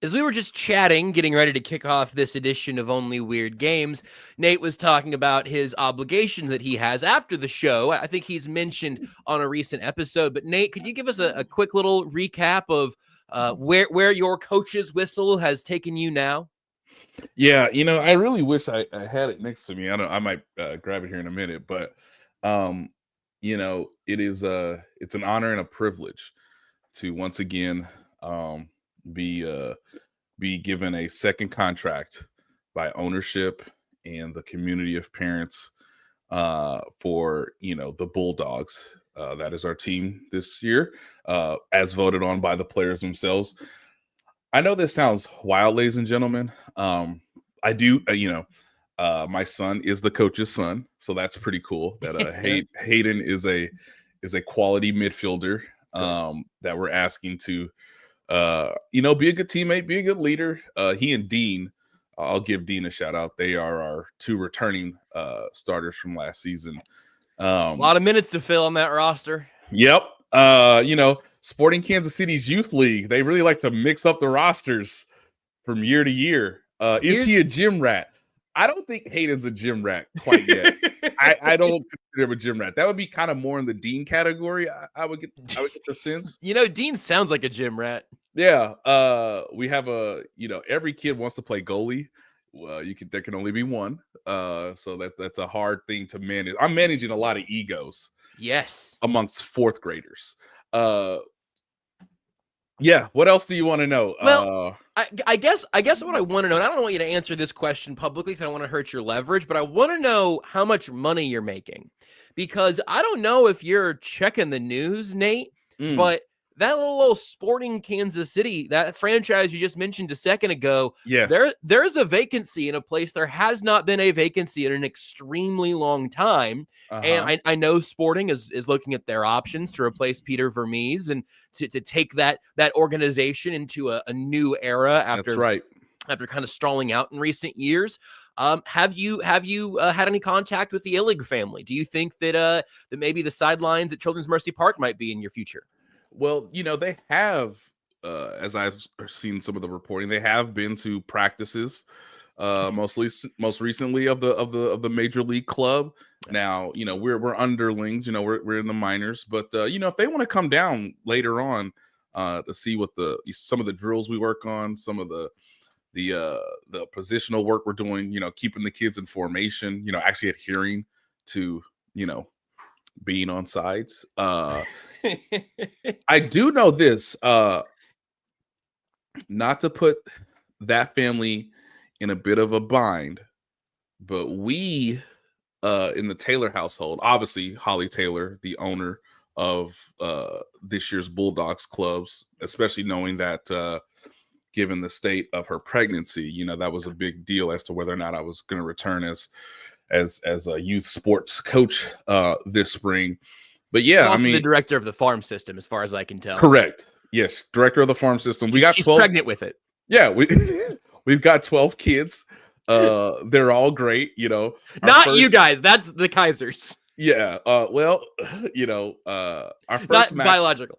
As we were just chatting, getting ready to kick off this edition of Only Weird Games, Nate was talking about his obligations that he has after the show. I think he's mentioned on a recent episode. But Nate, could you give us a quick little recap of where your coach's whistle has taken you now? Yeah, I really wish I had it next to me. I might grab it here in a minute, but it's an honor and a privilege to once again be given a second contract by ownership and the community of parents for the Bulldogs. That is our team this year, as voted on by the players themselves. I know this sounds wild, ladies and gentlemen. I do, my son is the coach's son, so that's pretty cool. That Hayden is a quality midfielder that we're asking to, be a good teammate, be a good leader. He and Dean, I'll give Dean a shout out. They are our two returning starters from last season. A lot of minutes to fill on that roster. Yep. Sporting Kansas City's youth league, they really like to mix up the rosters from year to year. Is he a gym rat? I don't think Hayden's a gym rat quite yet. I don't consider him a gym rat. That would be kind of more in the Dean category. I would get the sense. Dean sounds like a gym rat. Yeah. We have every kid wants to play goalie. Well, there can only be one. So that's a hard thing to manage. I'm managing a lot of egos. Yes. Amongst fourth graders. Yeah. What else do you want to know? Well, I guess what I want to know, and I don't want you to answer this question publicly because I don't want to hurt your leverage, but I want to know how much money you're making, because I don't know if you're checking the news, Nate, but that little Sporting Kansas City, that franchise you just mentioned a second ago, yes, there's a vacancy in a place there has not been a vacancy in an extremely long time. And I know Sporting is looking at their options to replace Peter Vermees and to take that organization into a new era after kind of stalling out in recent years. Have you had any contact with the Illig family? Do you think that maybe the sidelines at Children's Mercy Park might be in your future? Well, they have, as I've seen some of the reporting, they have been to practices, most recently of the major league club. Now, we're underlings, we're in the minors, but if they want to come down later on to see what some of the drills we work on, some of the positional work we're doing, keeping the kids in formation, actually adhering to, being on sides. I do know this, not to put that family in a bit of a bind, but we in the Taylor household, obviously Holly Taylor, the owner of this year's Bulldogs clubs, especially knowing that given the state of her pregnancy, that was a big deal as to whether or not I was going to return as a youth sports coach this spring. But yeah, also the director of the farm system, as far as I can tell. Correct. Yes, director of the farm system. She's 12, pregnant with it. Yeah, we've got 12 kids. They're all great. Not you guys. That's the Kaisers. Yeah. Our first not match, biological.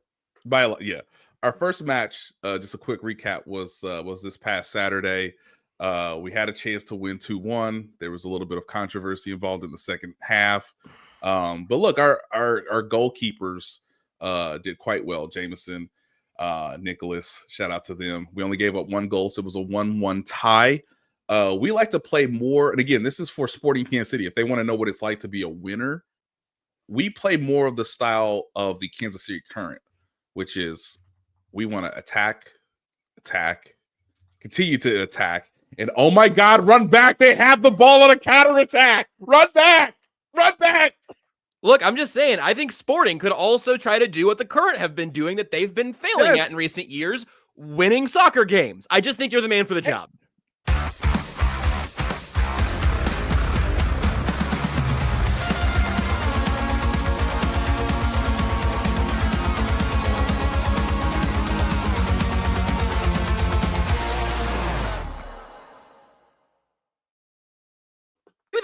Yeah. Our first match. Just a quick recap was this past Saturday. We had a chance to win 2-1. There was a little bit of controversy involved in the second half. But look, our goalkeepers did quite well. Jameson, Nicholas, shout out to them. We only gave up one goal, so it was a 1-1 tie. We like to play more, and again, this is for Sporting Kansas City. If they want to know what it's like to be a winner, we play more of the style of the Kansas City Current, which is we want to attack, continue to attack, and oh my God, run back. They have the ball on a counterattack. Run back. Look, I'm just saying, I think Sporting could also try to do what the Current have been doing that they've been failing at in recent years, winning soccer games. I just think you're the man for the job.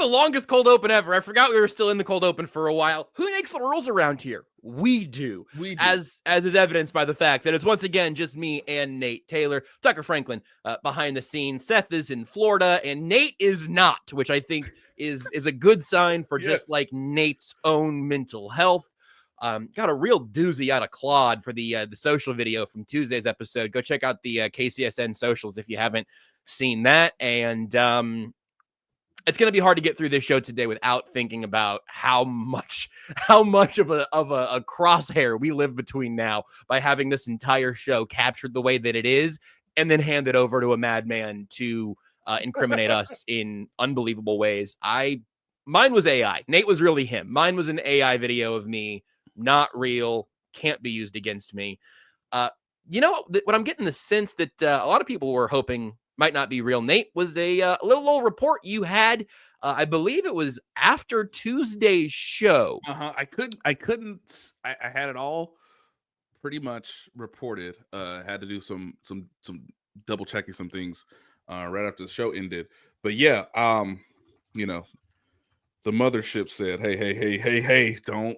the longest cold open ever. I forgot we were still in the cold open for a while. Who makes the rules around here? We do. As is evidenced by the fact that it's once again just me and Nate Taylor, Tucker Franklin behind the scenes. Seth is in Florida and Nate is not, which I think is a good sign for just like Nate's own mental health. Got a real doozy out of Claude for the social video from Tuesday's episode. Go check out the KCSN socials if you haven't seen that. And it's going to be hard to get through this show today without thinking about how much of a crosshair we live between now by having this entire show captured the way that it is and then handed over to a madman to incriminate us in unbelievable ways. Mine was AI. Nate was really him. Mine was an AI video of me, not real, can't be used against me. What I'm getting the sense that a lot of people were hoping might not be real, Nate, was a little report you had. I believe it was after Tuesday's show. I had it all pretty much reported. Had to do some double checking some things right after the show ended. But yeah, the mothership said, hey, don't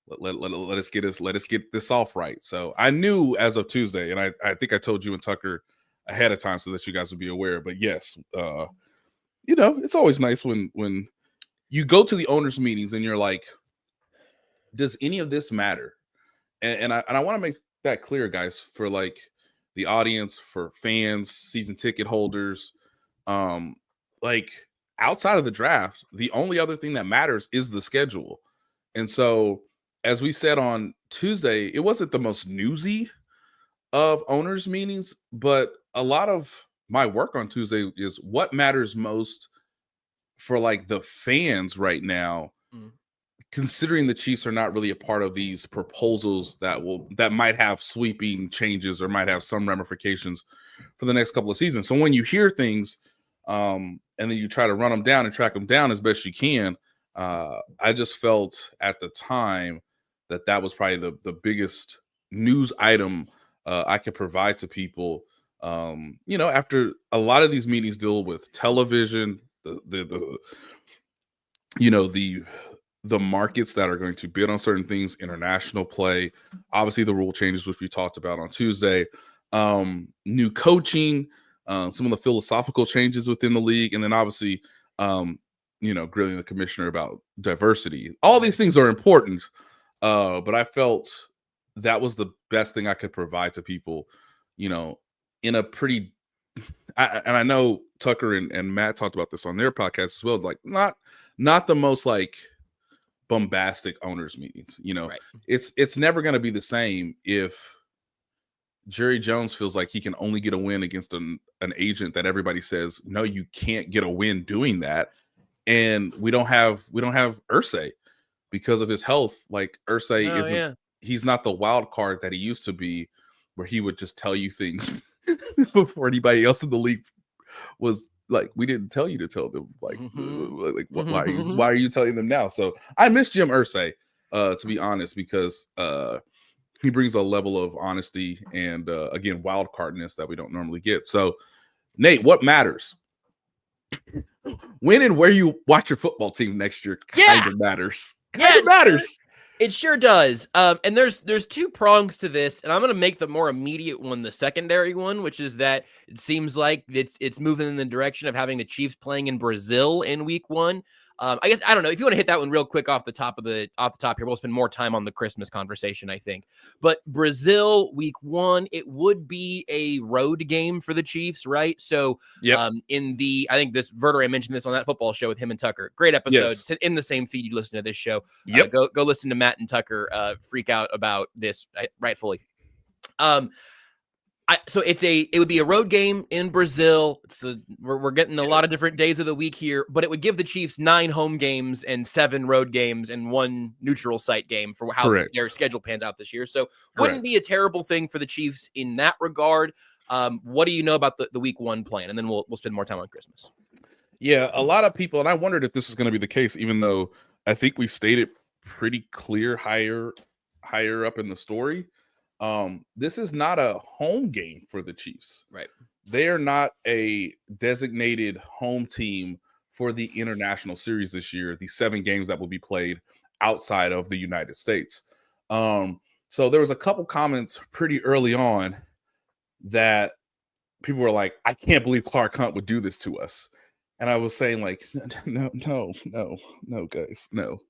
let us get this off right. So I knew as of Tuesday, and I think I told you and Tucker ahead of time so that you guys would be aware. But yes, it's always nice when you go to the owners' meetings and you're like, does any of this matter? And I want to make that clear, guys, for like the audience, for fans, season ticket holders, like outside of the draft, the only other thing that matters is the schedule. And so, as we said on Tuesday, it wasn't the most newsy of owners' meetings, but a lot of my work on Tuesday is what matters most for like the fans right now, considering the Chiefs are not really a part of these proposals that might have sweeping changes or might have some ramifications for the next couple of seasons. So when you hear things and then you try to run them down and track them down as best you can, I just felt at the time that was probably the biggest news item I could provide to people. After a lot of these meetings deal with television, the markets that are going to bid on certain things, international play, obviously the rule changes, which we talked about on Tuesday, new coaching, some of the philosophical changes within the league, and then obviously, grilling the commissioner about diversity. All these things are important, but I felt that was the best thing I could provide to people, in a pretty, and I know Tucker and Matt talked about this on their podcast as well, like not the most like bombastic owners meetings. Right. It's never going to be the same if Jerry Jones feels like he can only get a win against an agent that everybody says, no, you can't get a win doing that. And we don't have Irsay because of his health. Like Irsay he's not the wild card that he used to be, where he would just tell you things before anybody else in the league was like, we didn't tell you to tell them. Like, why are you telling them now? So I miss Jim Irsay, to be honest, because he brings a level of honesty and again, wild cardness that we don't normally get. So Nate, what matters? When and where you watch your football team next year kind of matters. Kind of matters. It sure does. And there's two prongs to this, and I'm going to make the more immediate one the secondary one, which is that it seems like it's moving in the direction of having the Chiefs playing in Brazil in week 1. I guess, I don't know if you want to hit that one real quick off the top here. We'll spend more time on the Christmas conversation, I think. But Brazil week 1, it would be a road game for the Chiefs, right? So I think this Verderay mentioned this on that football show with him and Tucker. Great episode. Yes. In the same feed you listen to this show. Go listen to Matt and Tucker freak out about this, rightfully. So it would be a road game in Brazil. We're getting a lot of different days of the week here, but it would give the Chiefs 9 home games and 7 road games and 1 neutral site game for how their schedule pans out this year. So wouldn't be a terrible thing for the Chiefs in that regard. What do you know about the week 1 plan? And then we'll spend more time on Christmas. Yeah, a lot of people, and I wondered if this is going to be the case, even though I think we stated pretty clear higher up in the story. This is not a home game for the Chiefs. Right. They are not a designated home team for the international series this year, the 7 games that will be played outside of the United States. So there was a couple comments pretty early on that people were like, I can't believe Clark Hunt would do this to us. And I was saying, like, no, guys, no.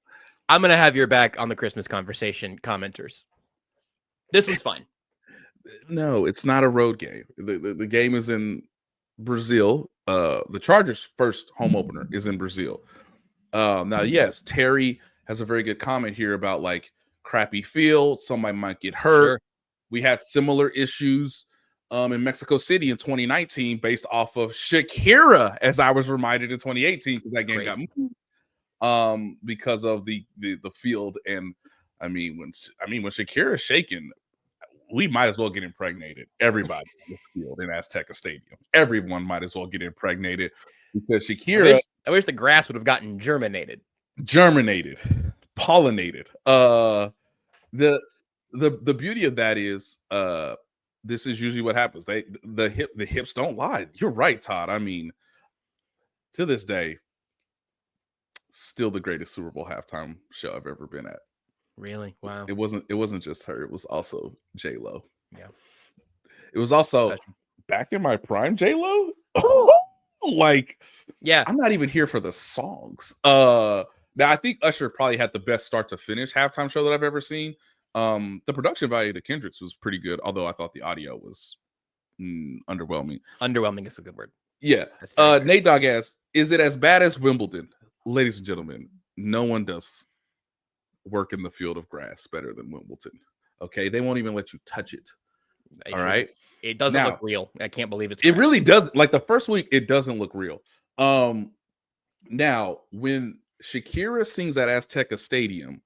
I'm going to have your back on the Christmas conversation commenters. This one's fine. No, it's not a road game. The game is in Brazil. The Chargers' first home opener is in Brazil. Now, yes, Terry has a very good comment here about like crappy field. Somebody might get hurt. Sure. We had similar issues in Mexico City in 2019 based off of Shakira, as I was reminded in 2018 because that game got moved because of the field. And I mean, when Shakira is shaking, we might as well get impregnated. Everybody in the field in Azteca Stadium. Everyone might as well get impregnated because Shakira. I wish the grass would have gotten germinated, pollinated. The beauty of that is this is usually what happens. The hips don't lie. You're right, Todd. I mean, to this day, still the greatest Super Bowl halftime show I've ever been at. Really? Wow. It wasn't just her. It was also J-Lo. Yeah. It was also back in my prime J-Lo. Like, yeah, I'm not even here for the songs. Now I think Usher probably had the best start to finish halftime show that I've ever seen. The production value to Kendrick's was pretty good, although I thought the audio was underwhelming. Underwhelming is a good word. Yeah. Nate Dogg asks, is it as bad as Wimbledon? Ladies and gentlemen, no one does work in the field of grass better than Wimbledon. Okay, they won't even let you touch it. All right, it doesn't look real. I can't believe it's grass. It really doesn't. Like the first week, it doesn't look real. Now when Shakira sings at Azteca Stadium,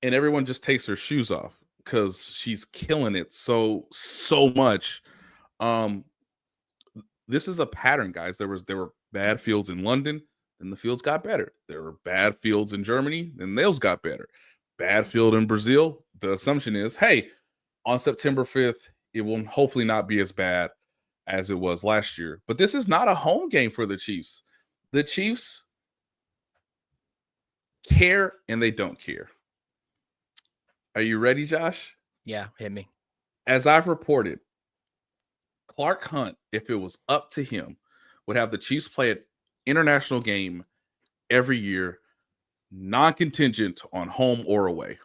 and everyone just takes their shoes off because she's killing it so much. This is a pattern, guys. There were bad fields in London. Then the fields got better. There were bad fields in Germany, then those got better. Bad field in Brazil. The assumption is, hey, on September 5th, it will hopefully not be as bad as it was last year. But this is not a home game for the Chiefs. The Chiefs care and they don't care. Are you ready, Josh? Yeah, hit me. As I've reported, Clark Hunt, if it was up to him, would have the Chiefs play an international game every year, non-contingent on home or away.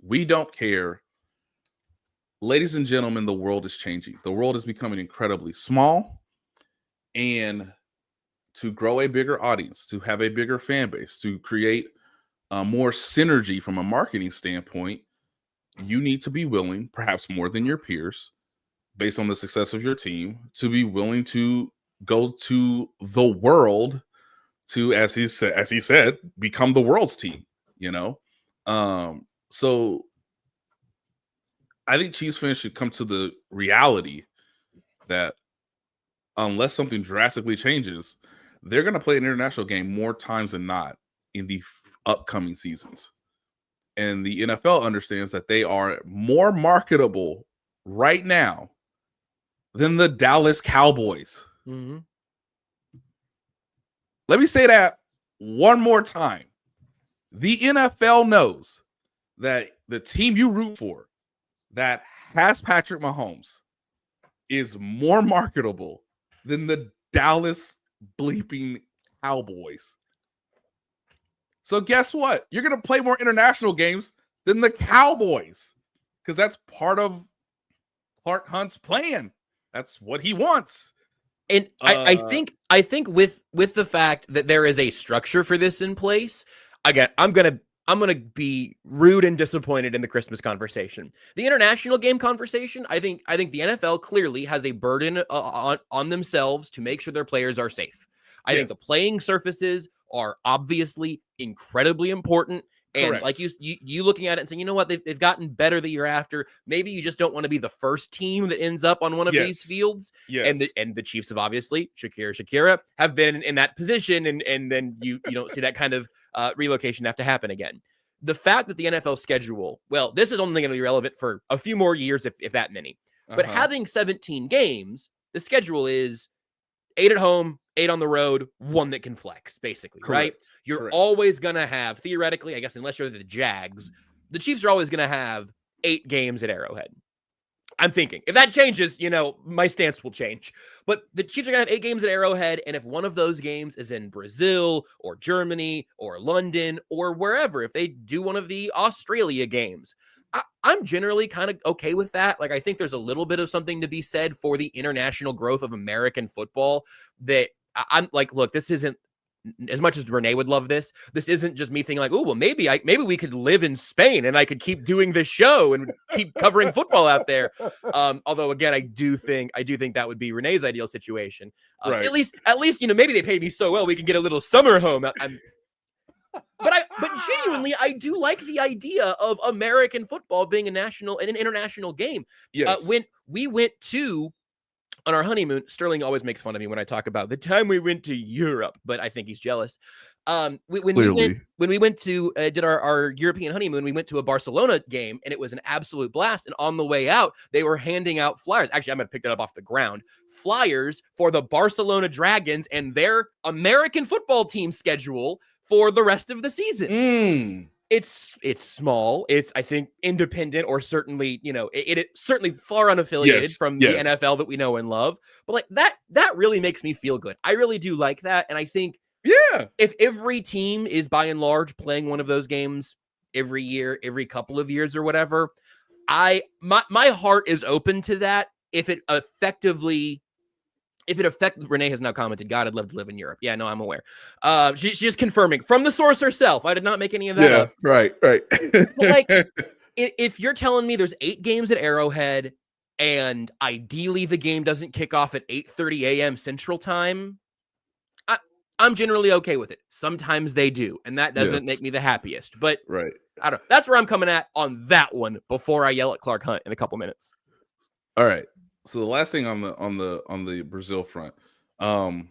We don't care. Ladies and gentlemen, the world is changing. The world is becoming incredibly small. And to grow a bigger audience, to have a bigger fan base, to create more synergy from a marketing standpoint, you need to be willing, perhaps more than your peers, based on the success of your team, to be willing to go to the world to, as he said, become the world's team, you know? So I think Chiefs fans should come to the reality that unless something drastically changes, they're going to play an international game more times than not in the upcoming seasons. And the NFL understands that they are more marketable right now than the Dallas Cowboys. Mm-hmm. Let me say that one more time. The NFL knows that the team you root for that has Patrick Mahomes is more marketable than the Dallas bleeping Cowboys. So guess what? You're going to play more international games than the Cowboys because that's part of Clark Hunt's plan. That's what he wants. And I think with the fact that there is a structure for this in place, again, I'm gonna be rude and disappointed in the Christmas conversation. The international game conversation, I think the NFL clearly has a burden on themselves to make sure their players are safe. I think the playing surfaces are obviously incredibly important. And correct. Like you looking at it and saying, you know what, they've gotten better the year after. Maybe you just don't want to be the first team that ends up on one of these fields. Yes. And the Chiefs have obviously, Shakira have been in that position. And then you don't see that kind of relocation have to happen again. The fact that the NFL schedule, well, this is only going to be relevant for a few more years, if that many. But having 17 games, the schedule is 8 at home, 8 on the road, 1 that can flex, basically, right? You're always going to have, theoretically, I guess, unless you're the Jags, the Chiefs are always going to have 8 games at Arrowhead. I'm thinking if that changes, my stance will change. But the Chiefs are going to have 8 games at Arrowhead. And if one of those games is in Brazil or Germany or London or wherever, if they do one of the Australia games, I'm generally kind of okay with that. Like, I think there's a little bit of something to be said for the international growth of American football that I'm like, look, this isn't, as much as Renee would love this isn't just me thinking like, oh, well, maybe we could live in Spain and I could keep doing this show and keep covering football out there. Although again, I do think that would be Renee's ideal situation. Right. At least, maybe they paid me so well we can get a little summer home. But genuinely, I do like the idea of American football being an international game. Yes. When we went to, on our honeymoon, Sterling always makes fun of me when I talk about the time we went to Europe, but I think he's jealous. When we went to did our European honeymoon, we went to a Barcelona game, and it was an absolute blast. And on the way out, they were handing out flyers. Actually, I'm going to pick that up off the ground. Flyers for the Barcelona Dragons and their American football team schedule for the rest of the season. It's small. It's, I think, independent, or certainly, it's certainly far unaffiliated from the NFL that we know and love. But like that really makes me feel good. I really do like that. And I think, if every team is by and large playing one of those games every year, every couple of years or whatever, my heart is open to that. If it affects, Renee has now commented, God, I'd love to live in Europe. Yeah, no, I'm aware. She's confirming from the source herself. I did not make any of that up. Right. But like, if you're telling me there's 8 games at Arrowhead and ideally the game doesn't kick off at 8:30 a.m. Central Time, I'm generally okay with it. Sometimes they do, and that doesn't make me the happiest. But I don't know. That's where I'm coming at on that one before I yell at Clark Hunt in a couple minutes. All right. So the last thing on the Brazil front, the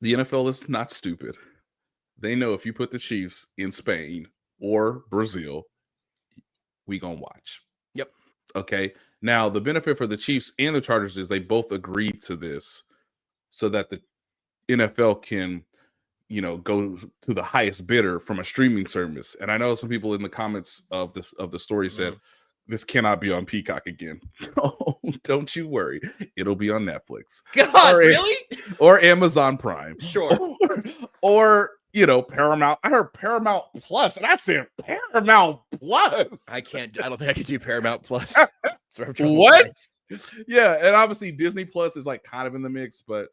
NFL is not stupid. They know if you put the Chiefs in Spain or Brazil, we gonna watch. Yep. Okay. Now the benefit for the Chiefs and the Chargers is they both agreed to this, so that the NFL can, go to the highest bidder from a streaming service. And I know some people in the comments of the story said, this cannot be on Peacock again. Oh, don't you worry. It'll be on Netflix. God, really? Or Amazon Prime. Sure. Or Paramount. I heard Paramount Plus, and I said Paramount Plus. I don't think I could do Paramount Plus. What? Yeah, and obviously Disney Plus is like kind of in the mix, but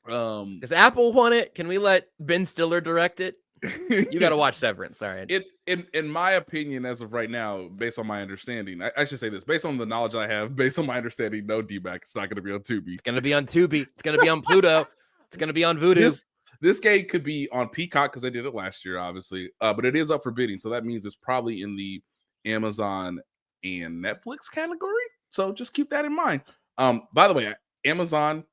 does Apple want it? Can we let Ben Stiller direct it? You got to watch Severance. Sorry. In my opinion, as of right now, based on my understanding, I should say this, based on the knowledge I have, based on my understanding, no D-back. It's not going to be on Tubi. It's going to be on Tubi. It's going to be on Pluto. It's going to be on Vudu. This game could be on Peacock because they did it last year, obviously. But it is up for bidding. So that means it's probably in the Amazon and Netflix category. So just keep that in mind. By the way, Amazon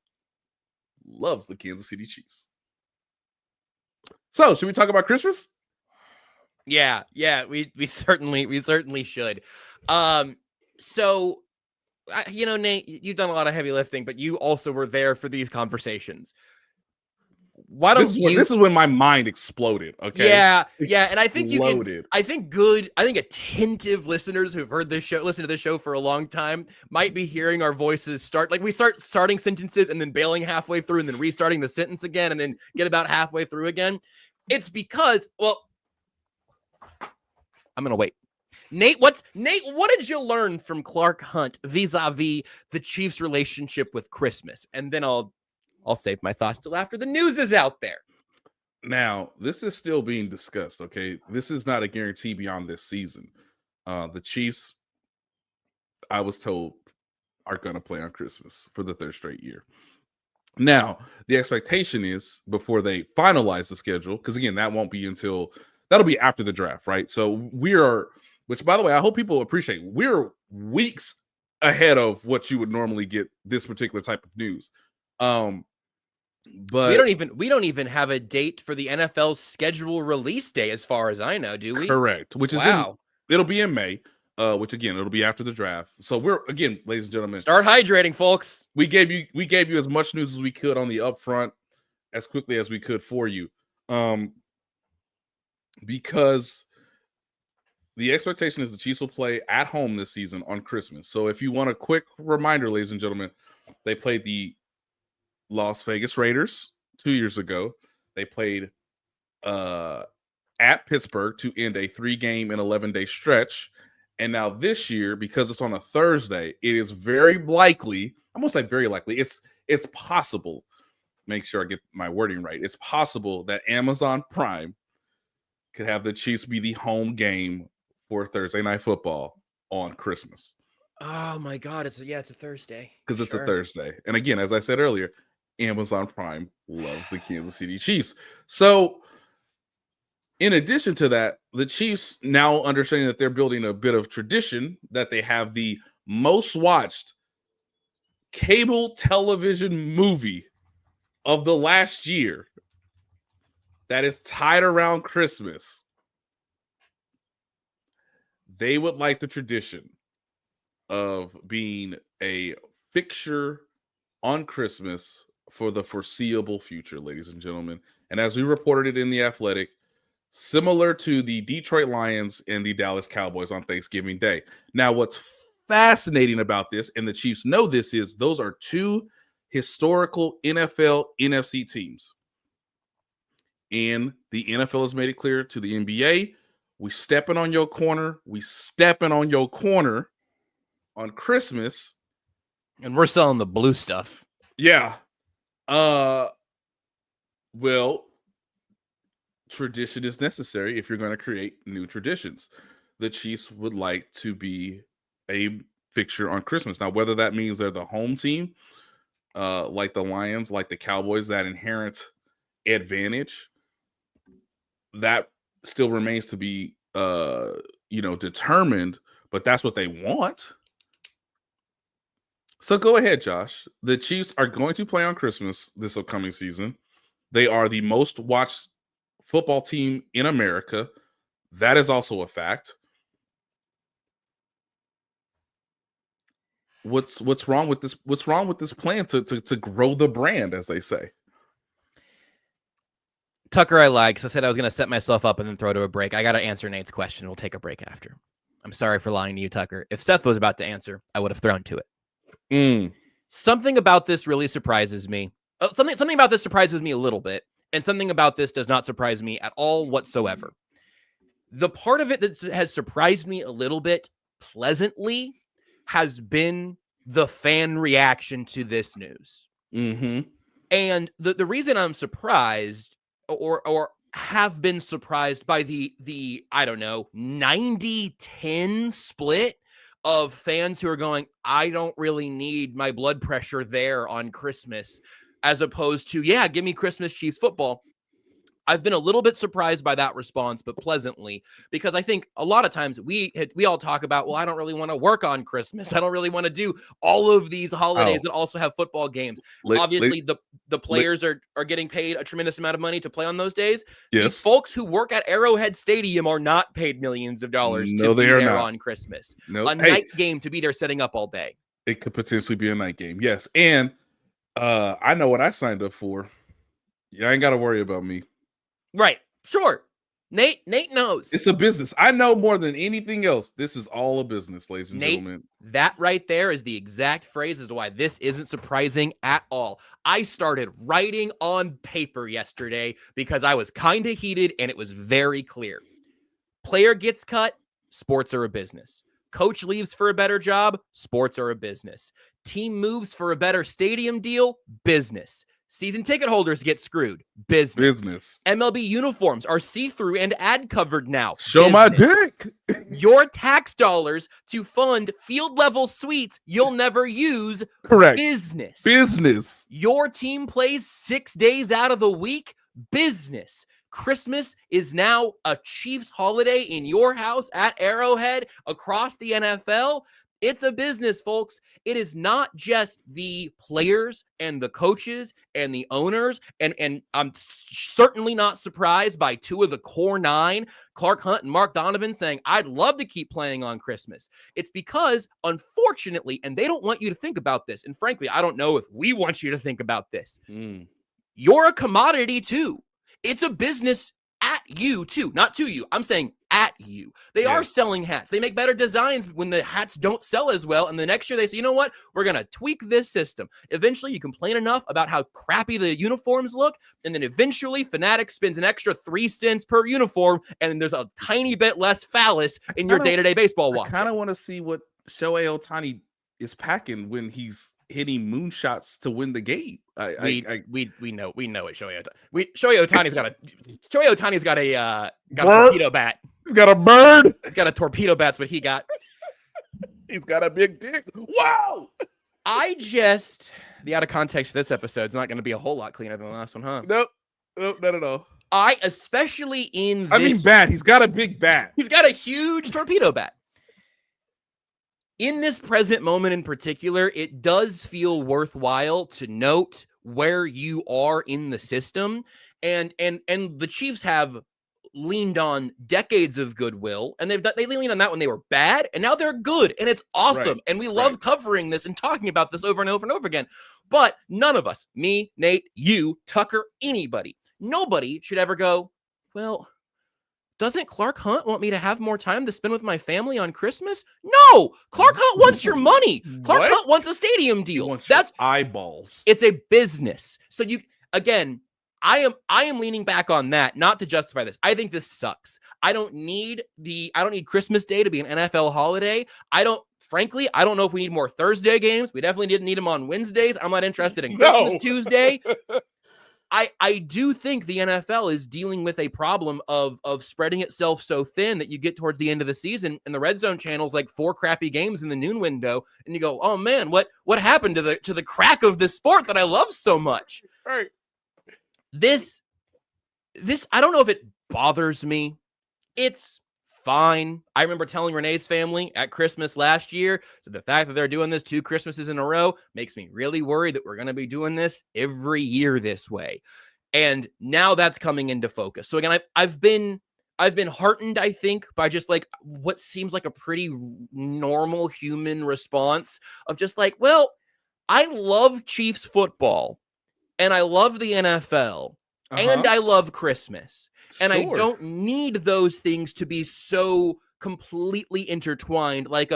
loves the Kansas City Chiefs. So, should we talk about Christmas? Yeah, we certainly should. So, Nate, you've done a lot of heavy lifting, but you also were there for these conversations. Why don't this is when my mind exploded. Okay. Yeah. And I think I think attentive listeners who've heard this show, listened to this show for a long time, might be hearing our voices we start starting sentences and then bailing halfway through and then restarting the sentence again and then get about halfway through again. It's because, I'm going to wait. Nate, what did you learn from Clark Hunt vis-a-vis the Chiefs' relationship with Christmas? And then I'll save my thoughts till after the news is out there. Now, this is still being discussed, okay? This is not a guarantee beyond this season. The Chiefs, I was told, are going to play on Christmas for the 3rd straight year. Now, the expectation is before they finalize the schedule, because again, that'll be after the draft, right? So which by the way, I hope people appreciate, we're weeks ahead of what you would normally get this particular type of news. But we don't even have a date for the NFL's schedule release day, as far as I know, do we? Correct. Which is it'll be in May. which again, it'll be after the draft. So we're, again, ladies and gentlemen, start hydrating, folks. We gave you as much news as we could on the upfront as quickly as we could for you. Because the expectation is the Chiefs will play at home this season on Christmas. So if you want a quick reminder, ladies and gentlemen, they played the Las Vegas Raiders 2 years ago. They played at Pittsburgh to end a 3-game and 11-day stretch. And now this year, because it's on a Thursday, it is very likely, I'm going to say very likely, it's possible, make sure I get my wording right, it's possible that Amazon Prime could have the Chiefs be the home game for Thursday Night Football on Christmas. Oh my God, it's a Thursday. Because it's a Thursday. And again, as I said earlier, Amazon Prime loves the Kansas City Chiefs. So in addition to that, the Chiefs, now understanding that they're building a bit of tradition, that they have the most watched cable television movie of the last year that is tied around Christmas. They would like the tradition of being a fixture on Christmas for the foreseeable future, ladies and gentlemen. And as we reported it in The Athletic, similar to the Detroit Lions and the Dallas Cowboys on Thanksgiving Day. Now, what's fascinating about this, and the Chiefs know this, is those are two historical NFL NFC teams. And the NFL has made it clear to the NBA, we stepping on your corner. We stepping on your corner on Christmas. And we're selling the blue stuff. Yeah. Well, tradition is necessary if you're going to create new traditions. The Chiefs would like to be a fixture on Christmas. Now, whether that means they're the home team, like the Lions, like the Cowboys, that inherent advantage, that still remains to be, determined, but that's what they want. So go ahead, Josh. The Chiefs are going to play on Christmas this upcoming season. They are the most watched football team in America. That is also a fact. What's wrong with this? What's wrong with this plan to grow the brand, as they say? Tucker, I lied because I said I was going to set myself up and then throw to a break. I got to answer Nate's question. We'll take a break after. I'm sorry for lying to you, Tucker. If Seth was about to answer, I would have thrown to it. Something about this really surprises me. Something about this surprises me a little bit, and something about this does not surprise me at all whatsoever. The part of it that has surprised me a little bit pleasantly has been the fan reaction to this news. Mm-hmm. And the reason I'm surprised or have been surprised by the I don't know, 90-10 split of fans who are going, I don't really need my blood pressure there on Christmas, as opposed to, yeah, give me Christmas Chiefs football. I've been a little bit surprised by that response, but pleasantly, because I think a lot of times we all talk about, well, I don't really want to work on Christmas. I don't really want to do all of these holidays that also have football games. Obviously, the players are getting paid a tremendous amount of money to play on those days. Yes. These folks who work at Arrowhead Stadium are not paid millions of dollars to be there on Christmas. A night game to be there setting up all day. It could potentially be a night game, yes. And I know what I signed up for. You ain't got to worry about me. Right. Sure. Nate knows. It's a business. I know more than anything else. This is all a business, ladies and gentlemen. That right there is the exact phrase as to why this isn't surprising at all. I started writing on paper yesterday because I was kind of heated and it was very clear. Player gets cut, sports are a business. Coach leaves for a better job, sports are a business. Team moves for a better stadium deal, business. Season ticket holders get screwed. Business. MLB uniforms are see-through and ad-covered now. Show my dick. Your tax dollars to fund field-level suites you'll never use. Correct. Business. Your team plays 6 days out of the week. Business. Christmas is now a Chiefs holiday in your house at Arrowhead across the NFL. It's a business, folks. It is not just the players and the coaches and the owners. And I'm certainly not surprised by two of the core nine, Clark Hunt and Mark Donovan, saying, I'd love to keep playing on Christmas. It's because, unfortunately, and they don't want you to think about this, and frankly, I don't know if we want you to think about this. You're a commodity too. It's a business at you too, not to you. I'm saying at you. They are selling hats. They make better designs when the hats don't sell as well. And the next year they say, you know what? We're going to tweak this system. Eventually you complain enough about how crappy the uniforms look. And then eventually Fanatics spends an extra 3 cents per uniform. And then there's a tiny bit less phallus in your day-to-day baseball watch. I kind of want to see what Shohei Ohtani is packing when he's hitting moonshots to win the game. We know it. Shohei Ohtani's got a torpedo bat. He's got a bird. He's got a torpedo bat's what he got. He's got a big dick. Wow. The out of context for this episode is not going to be a whole lot cleaner than the last one, huh? Nope, not at all. Especially in this. Bat. He's got a big bat. He's got a huge torpedo bat. In this present moment in particular, it does feel worthwhile to note where you are in the system. And the Chiefs have leaned on decades of goodwill, and they leaned on that when they were bad, and now they're good, and it's awesome. Right. And we love covering this and talking about this over and over and over again. But none of us, me, Nate, you, Tucker, anybody, nobody should ever go, well, doesn't Clark Hunt want me to have more time to spend with my family on Christmas? No, Clark Hunt wants your money. Clark Hunt wants a stadium deal. That's eyeballs. It's a business. So I am leaning back on that, not to justify this. I think this sucks. I don't need Christmas Day to be an NFL holiday. Frankly, I don't know if we need more Thursday games. We definitely didn't need them on Wednesdays. I'm not interested in Christmas Tuesday. I do think the NFL is dealing with a problem of spreading itself so thin that you get towards the end of the season and the red zone channel's like 4 crappy games in the noon window, and you go, oh man, what happened to the crack of this sport that I love so much? Right. This I don't know if it bothers me. It's fine. I remember telling Renee's family at Christmas last year, so the fact that they're doing this 2 Christmases in a row makes me really worried that we're going to be doing this every year this way. And now that's coming into focus. So again, I've been heartened, I think, by just like what seems like a pretty normal human response of just like, well, I love Chiefs football and I love the NFL and I love Christmas. And I don't need those things to be so completely intertwined like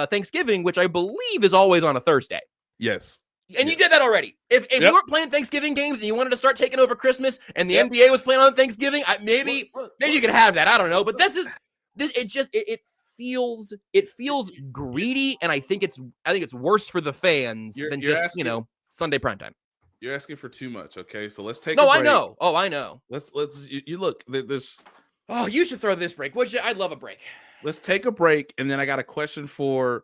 Thanksgiving, which I believe is always on a Thursday. Yes. And you did that already. If you weren't playing Thanksgiving games and you wanted to start taking over Christmas and the NBA was playing on Thanksgiving, maybe you could have that. I don't know. But it feels greedy, and I think it's worse for the fans than just Sunday primetime. You're asking for too much, okay? So let's take a break. I know. Oh, I know. Let's you look, there's you should throw this break. I'd love a break. Let's take a break, and then I got a question for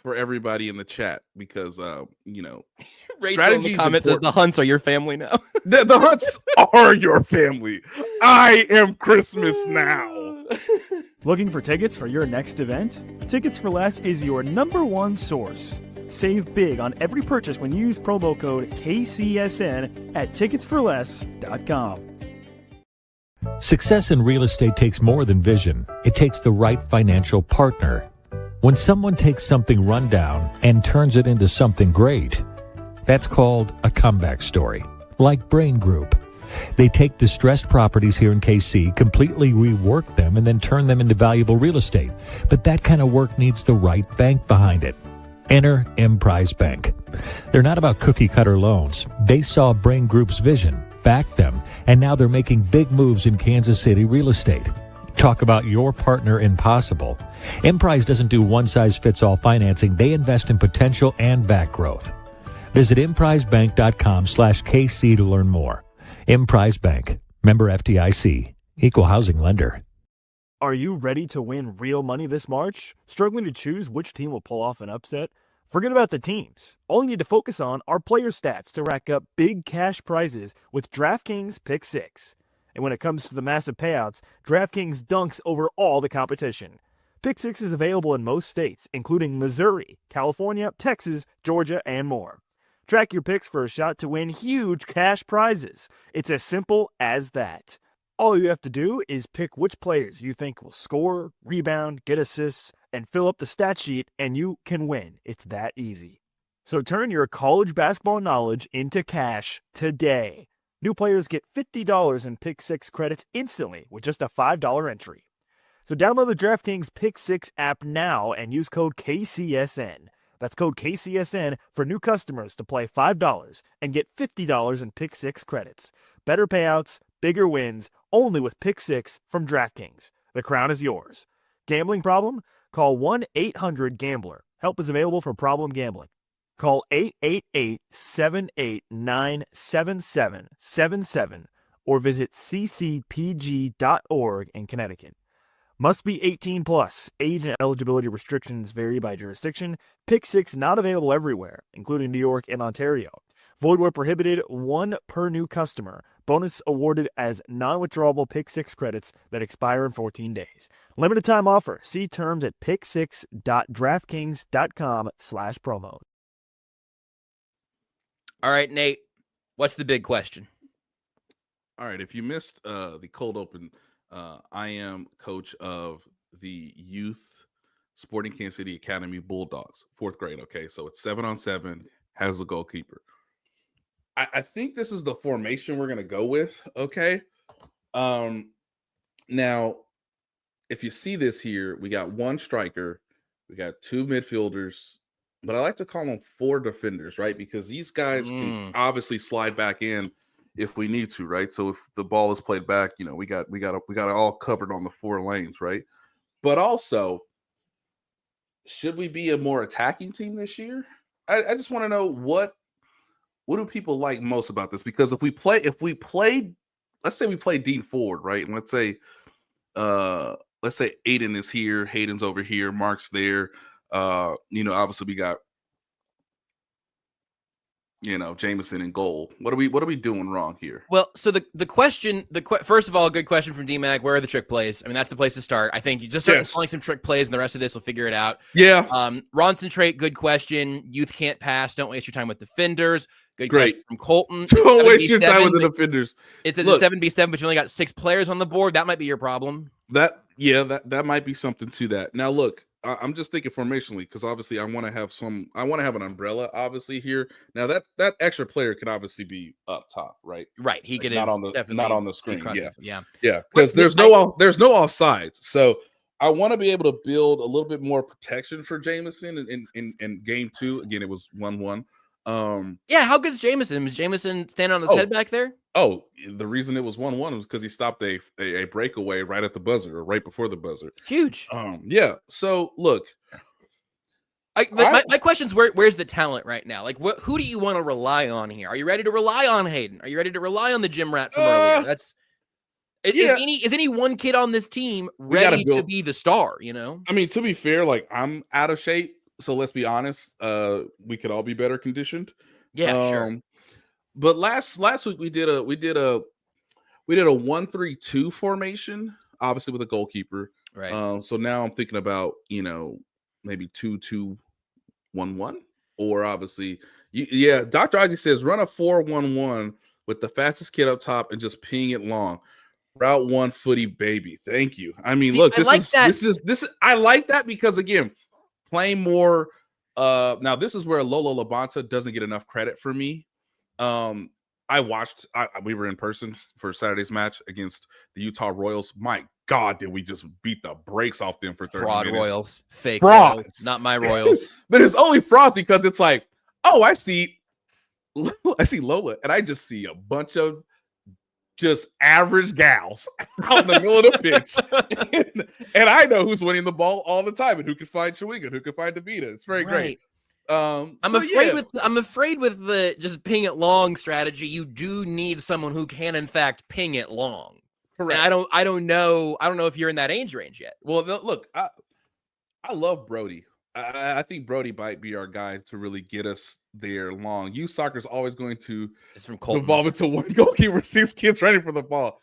everybody in the chat because Rachel in the comments says the Hunts are your family now. the Hunts are your family. I am Christmas now. Looking for tickets for your next event? Tickets for Less is your #1 source. Save big on every purchase when you use promo code KCSN at ticketsforless.com. Success in real estate takes more than vision. It takes the right financial partner. When someone takes something rundown and turns it into something great, that's called a comeback story, like Brain Group. They take distressed properties here in KC, completely rework them, and then turn them into valuable real estate. But that kind of work needs the right bank behind it. Enter Emprise Bank. They're not about cookie-cutter loans. They saw Brain Group's vision, backed them, and now they're making big moves in Kansas City real estate. Talk about your partner in possible. Emprise doesn't do one-size-fits-all financing. They invest in potential and back growth. Visit emprisebank.com/KC to learn more. Emprise Bank. Member FDIC. Equal housing lender. Are you ready to win real money this March? Struggling to choose which team will pull off an upset? Forget about the teams. All you need to focus on are player stats to rack up big cash prizes with DraftKings Pick 6. And when it comes to the massive payouts, DraftKings dunks over all the competition. Pick Six is available in most states, including Missouri, California, Texas, Georgia, and more. Track your picks for a shot to win huge cash prizes. It's as simple as that. All you have to do is pick which players you think will score, rebound, get assists, and fill up the stat sheet, and you can win. It's that easy. So turn your college basketball knowledge into cash today. New players get $50 in Pick Six credits instantly with just a $5 entry. So download the DraftKings Pick Six app now and use code KCSN. That's code KCSN for new customers to play $5 and get $50 in Pick Six credits. Better payouts, bigger wins, only with Pick Six from DraftKings. The crown is yours. Gambling problem? Call 1-800-GAMBLER. Help is available for problem gambling. Call 888-789-7777 or visit ccpg.org in Connecticut. Must be 18 plus. Age and eligibility restrictions vary by jurisdiction. Pick Six not available everywhere, including New York and Ontario. Void where prohibited, 1 per new customer. Bonus awarded as non-withdrawable Pick Six credits that expire in 14 days. Limited time offer. See terms at picksix.draftkings.com/promo. All right, Nate, what's the big question? All right, if you missed the cold open, I am coach of the youth Sporting Kansas City Academy Bulldogs, 4th grade. Okay, so it's 7-on-7, has a goalkeeper. I think this is the formation we're going to go with. Okay. Now, if you see this here, we got 1 striker, we got 2 midfielders, but I like to call them 4 defenders, right? Because these guys can obviously slide back in if we need to, right? So if the ball is played back, you know, we got it all covered on the 4 lanes, right? But also, should we be a more attacking team this year? I just want to know what do people like most about this? Because if we play, let's say we play Dean forward, right? And let's say Aiden is here, Hayden's over here, Mark's there. Obviously we got, Jameson in goal. What are we doing wrong here? Well, so the question, first of all, good question from D-Mac. Where are the trick plays? I mean, that's the place to start. I think you just start calling some trick plays, and the rest of this will figure it out. Yeah. Ronson-Trate, good question. Youth can't pass. Don't waste your time with defenders. Good question from Colton. Don't waste your time with the defenders. It says it's 7v7, but you only got 6 players on the board. That might be your problem. That might be something to that. Now, look, I'm just thinking formationally because obviously I want to have an umbrella obviously here. Now that extra player can obviously be up top, right? Right. He could not on the screen. Yeah. Because there's no offsides. So I want to be able to build a little bit more protection for Jameson in game 2. Again, it was 1-1. How good's Jameson? Was Jameson standing on his head back there? Oh, the reason it was 1-1 was because he stopped a breakaway right at the buzzer or right before the buzzer. Huge. So look, my question is where's the talent right now? Like, who do you want to rely on here? Are you ready to rely on Hayden? Are you ready to rely on the gym rat from earlier? Is any one kid on this team ready to be the star? I mean, to be fair, like I'm out of shape. So let's be honest. We could all be better conditioned. Yeah, sure. But last week we did a 1-3-2 formation, obviously with a goalkeeper. Right. So now I'm thinking about maybe 2-2-1-1, or obviously Dr. Isaac says run a 4-1-1 with the fastest kid up top and just ping it long. Route 1 footy baby. Thank you. I mean, look, this is I like that because again, playing more. Now this is where Lolo Labonta doesn't get enough credit for me. We were in person for Saturday's match against the Utah Royals. My God, did we just beat the brakes off them for 30 Fraud minutes. Royals. Fake Royals. Not my Royals. But it's only fraud because it's like, oh, I see Lola, and I just see a bunch of just average gals out in the middle of the pitch. and I know who's winning the ball all the time and who can find Chewinga, who can find Davida. It's very great. I'm afraid with the just ping it long strategy, you do need someone who can in fact ping it long. Correct. And I don't know if you're in that age range yet. Well, look, I love Brody. I think Brody might be our guy to really get us there long. Youth soccer is always going to evolve into one goalkeeper, 6 kids running for the ball.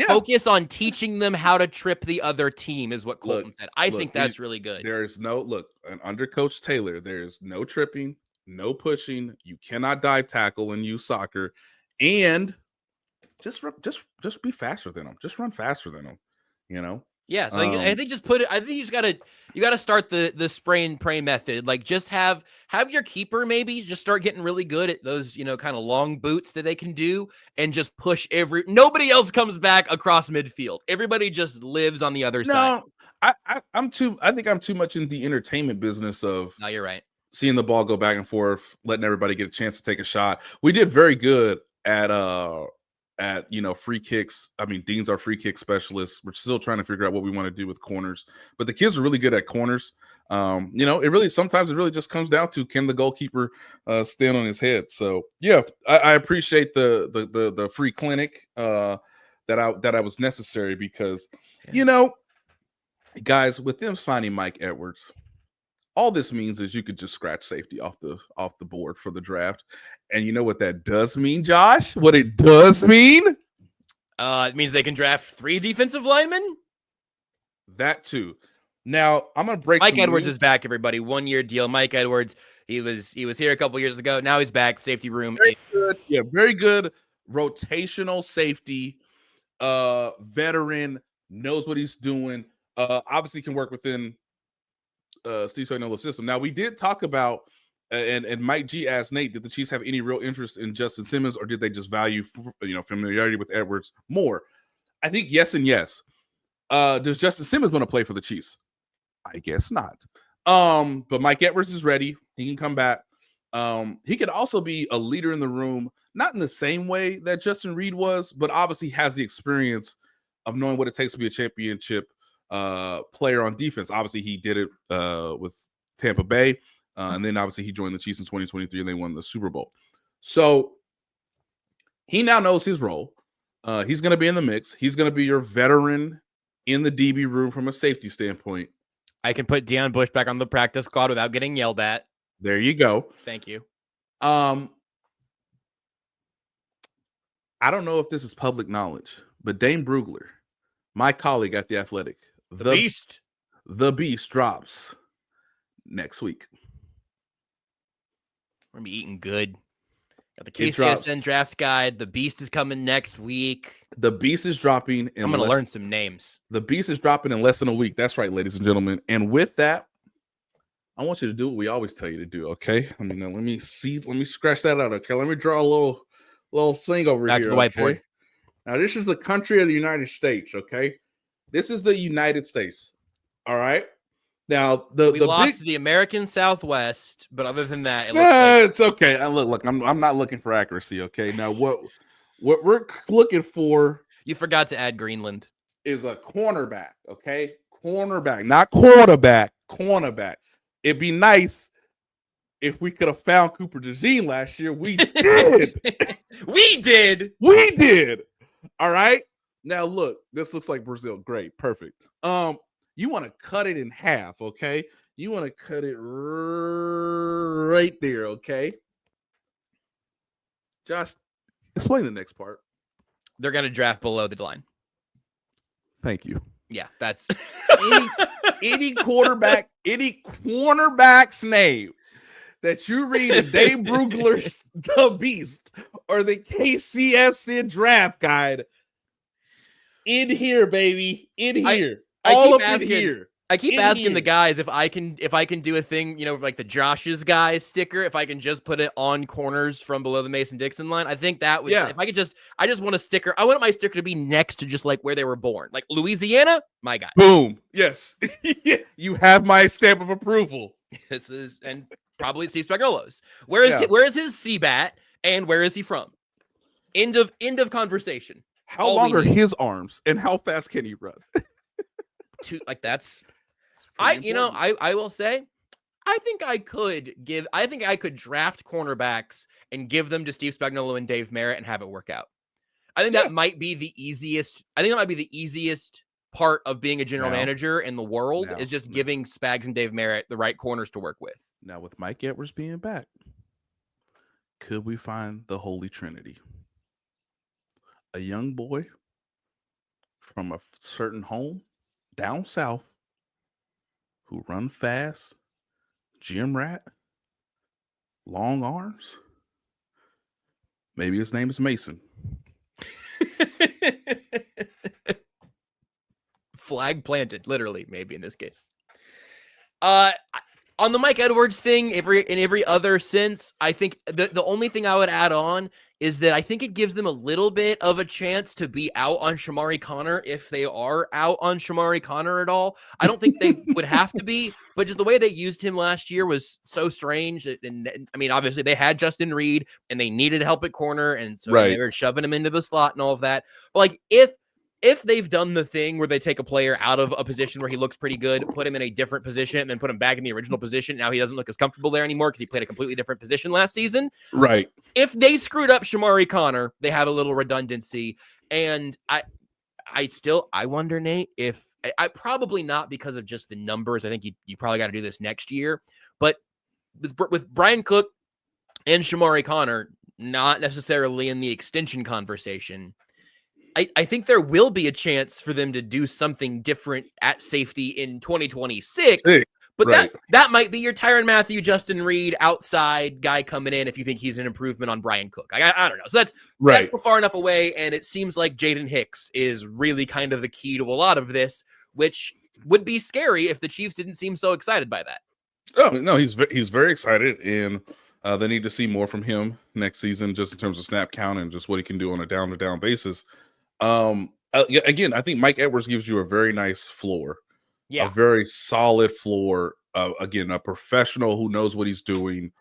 Focus on teaching them how to trip the other team is what Colton said. I think that's really good. There is under Coach Taylor, there is no tripping, no pushing. You cannot dive tackle and use soccer, and just be faster than them. Just run faster than them. You know. Yeah, so I think just put it. I think you got to start the spray and pray method. Like just have your keeper maybe just start getting really good at those kind of long boots that they can do, and just push nobody else comes back across midfield. Everybody just lives on the other side. I think I'm too much in the entertainment business of. No, you're right. Seeing the ball go back and forth, letting everybody get a chance to take a shot. We did very good at free kicks. I mean, Dean's our free kick specialist. We're still trying to figure out what we want to do with corners, but the kids are really good at corners. Sometimes it really just comes down to, can the goalkeeper stand on his head? So yeah, I appreciate the free clinic that I was necessary, because guys, with them signing Mike Edwards, all this means is you could just scratch safety off the board for the draft. And you know what that does mean, Josh? What it does mean? It means they can draft 3 defensive linemen. That too. Now I'm gonna break. Mike Edwards is back, everybody. 1-year deal. Mike Edwards. He was here a couple years ago. Now he's back. Safety room. Very good. Yeah, very good. Rotational safety. Veteran, knows what he's doing. Obviously can work within Steve Spagnuolo's system. Now we did talk about. And Mike G asked Nate, did the Chiefs have any real interest in Justin Simmons, or did they just value familiarity with Edwards more? I think yes and yes. Does Justin Simmons want to play for the Chiefs? I guess not. But Mike Edwards is ready. He can come back. He could also be a leader in the room, not in the same way that Justin Reid was, but obviously has the experience of knowing what it takes to be a championship player on defense. Obviously, he did it with Tampa Bay. And then obviously he joined the Chiefs in 2023 and they won the Super Bowl. So he now knows his role. He's going to be in the mix. He's going to be your veteran in the DB room from a safety standpoint. I can put Deion Bush back on the practice squad without getting yelled at. There you go. Thank you. I don't know if this is public knowledge, but Dane Brugler, my colleague at The Athletic, the Beast drops next week. We're going to be eating good. Got the KCSN draft guide. The Beast is coming next week. The Beast is dropping. I'm going to learn some names. The Beast is dropping in less than a week. That's right, ladies and gentlemen. And with that, I want you to do what we always tell you to do, okay? I mean, let me scratch that out, okay? Let me draw a little thing over back here. To the whiteboard. Okay? Now, this is the country of the United States, okay? This is the United States, all right? Now, we lost to the American Southwest, but other than that, it's okay. Look, I'm not looking for accuracy, okay? Now, what we're looking for... You forgot to add Greenland. ...is a cornerback, okay? Cornerback, not quarterback, cornerback. It'd be nice if we could have found Cooper DeJean last year. We did. We did. All right. Now look, this looks like Brazil. Great. Perfect. You want to cut it in half, okay? You want to cut it right there, okay? Josh, explain the next part. They're going to draft below the line. Thank you. Yeah, that's any cornerback's name that you read in Dave Brugler's The Beast or the KCSN draft guide, in here, baby, in here. I keep asking the guys if I can do a thing, like the Josh's guys sticker, if I can just put it on corners from below the Mason-Dixon line. I think that would, if I could I just want a sticker. I want my sticker to be next to just like where they were born. Like Louisiana, my guy. Boom. Yes. You have my stamp of approval. And probably Steve Spagnuolo's. Where is his CBAT and where is he from? End of conversation. How long are his arms and how fast can he run? I will say, I think I could draft cornerbacks and give them to Steve Spagnuolo and Dave Merritt and have it work out. I think that might be the easiest. I think that might be the easiest part of being a general manager in the world is just giving Spags and Dave Merritt the right corners to work with. Now with Mike Edwards being back, could we find the Holy Trinity? A young boy from a certain home down south who run fast, gym rat, long arms. Maybe his name is Mason. Flag planted, literally, maybe in this case. On the Mike Edwards thing, in every other sense, I think the only thing I would add on is that I think it gives them a little bit of a chance to be out on Shamari Connor if they are out on Shamari Connor at all. I don't think they would have to be, but just the way they used him last year was so strange. And I mean, obviously they had Justin Reid and they needed help at corner, and so they were shoving him into the slot and all of that. But like if they've done the thing where they take a player out of a position where he looks pretty good, put him in a different position, and then put him back in the original position, now he doesn't look as comfortable there anymore because he played a completely different position last season. Right. If they screwed up Shamari Connor, they have a little redundancy. And I wonder, Nate, if I probably not because of just the numbers. I think you probably got to do this next year. But with Brian Cook and Shamari Connor not necessarily in the extension conversation, I think there will be a chance for them to do something different at safety in 2026. But that might be your Tyrann Mathieu, Justin Reid, outside guy coming in if you think he's an improvement on Brian Cook. I don't know. So that's far enough away, and it seems like Jaden Hicks is really kind of the key to a lot of this, which would be scary if the Chiefs didn't seem so excited by that. Oh, no, he's very excited, and they need to see more from him next season just in terms of snap count and just what he can do on a down-to-down basis. Again, I think Mike Edwards gives you a very nice floor, a very solid floor. Again, a professional who knows what he's doing,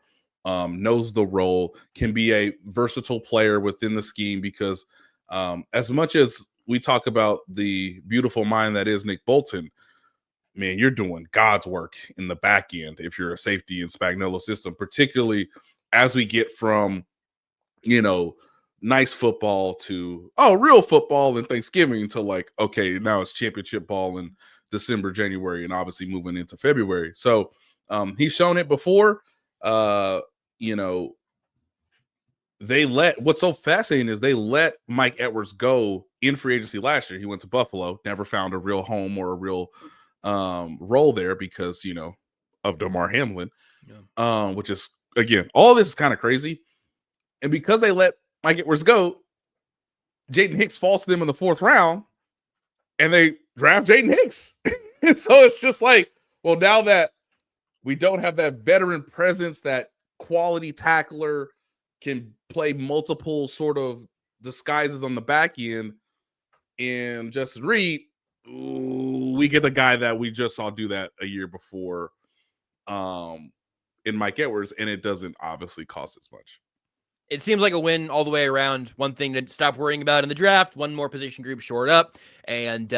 knows the role, can be a versatile player within the scheme because as much as we talk about the beautiful mind that is Nick Bolton, man, you're doing God's work in the back end if you're a safety in Spagnuolo's system, particularly as we get from, nice football to real football and Thanksgiving to like, okay, now it's championship ball in December, January, and obviously moving into February. So he's shown it before. What's so fascinating is they let Mike Edwards go in free agency last year. He went to Buffalo, never found a real home or a real role there because, of DeMar Hamlin, which is, again, all this is kind of crazy. And because they let Mike Edwards go, Jaden Hicks falls to them in the 4th round, and they draft Jaden Hicks. And so it's just like, well, now that we don't have that veteran presence, that quality tackler can play multiple sort of disguises on the back end, and Justin Reid, we get a guy that we just saw do that a year before in Mike Edwards, and it doesn't obviously cost as much. It seems like a win all the way around. One thing to stop worrying about in the draft, one more position group shored up, and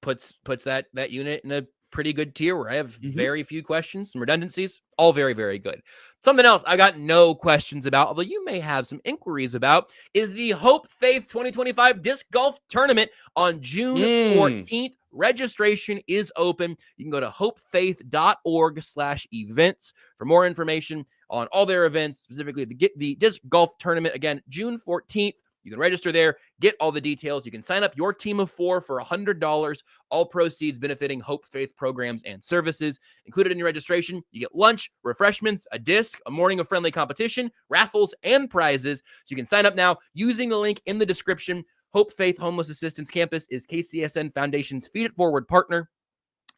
puts that unit in a pretty good tier where I have very few questions, some redundancies, all very, very good. Something else I got no questions about, although you may have some inquiries about, is the Hope Faith 2025 Disc Golf Tournament on June 14th. Registration is open. You can go to hopefaith.org/events for more information on all their events, specifically the Disc Golf Tournament. Again, June 14th. You can register there, get all the details. You can sign up your team of 4 for $100. All proceeds benefiting Hope Faith programs and services. Included in your registration, you get lunch, refreshments, a disc, a morning of friendly competition, raffles, and prizes. So you can sign up now using the link in the description. Hope Faith Homeless Assistance Campus is KCSN Foundation's Feed It Forward partner,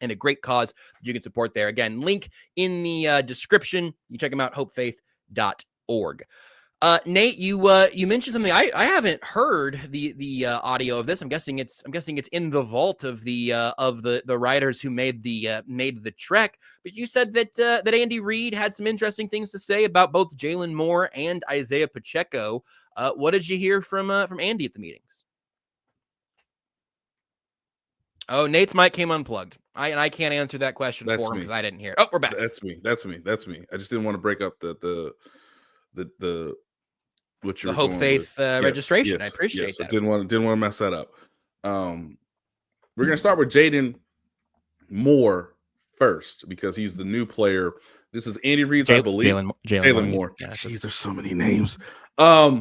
and a great cause that you can support there. Again, link in the description. You check them out, hopefaith.org. Nate, you mentioned something. I haven't heard the audio of this. I'm guessing it's in the vault of the writers who made the trek. But you said that Andy Reid had some interesting things to say about both Jaylon Moore and Isaiah Pacheco. What did you hear from Andy at the meetings? Oh, Nate's mic came unplugged. I can't answer that question for him because I didn't hear it. Oh, we're back. That's me. I just didn't want to break up the what you're Hope Faith registration. Yes, I appreciate that. I didn't want to mess that up. We're gonna start with Jaylon Moore first because he's the new player. This is Andy Reid's, I believe. Jaylon Moore. Yeah, jeez, there's so many names. At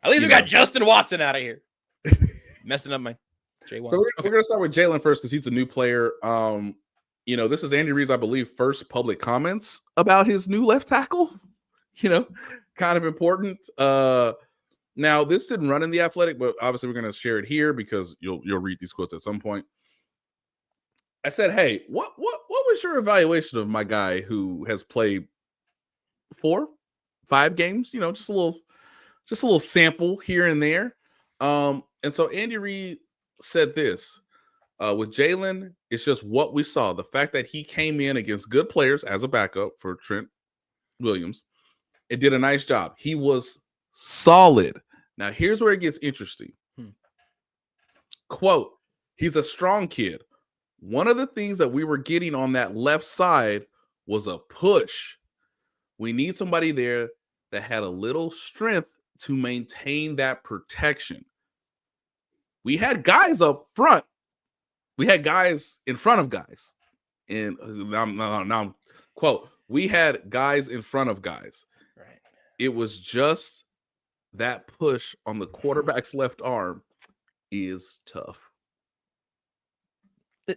least we got Justin Watson out of here. Messing up my. So we're going to start with Jaylon first because he's a new player. This is Andy Reid's, I believe, first public comments about his new left tackle. Kind of important. Now, this didn't run in The Athletic, but obviously we're going to share it here because you'll read these quotes at some point. I said, hey, what was your evaluation of my guy who has played 4-5 games? Just a little sample here and there. And so Andy Reid said this, with Jaylon, it's just what we saw. The fact that he came in against good players as a backup for Trent Williams, it did a nice job. He was solid. Now, here's where it gets interesting. Quote, he's a strong kid. One of the things that we were getting on that left side was a push. We need somebody there that had a little strength to maintain that protection. We had guys up front. We had guys in front of guys. And now, quote, we had guys in front of guys. Right. It was just that push on the quarterback's left arm is tough.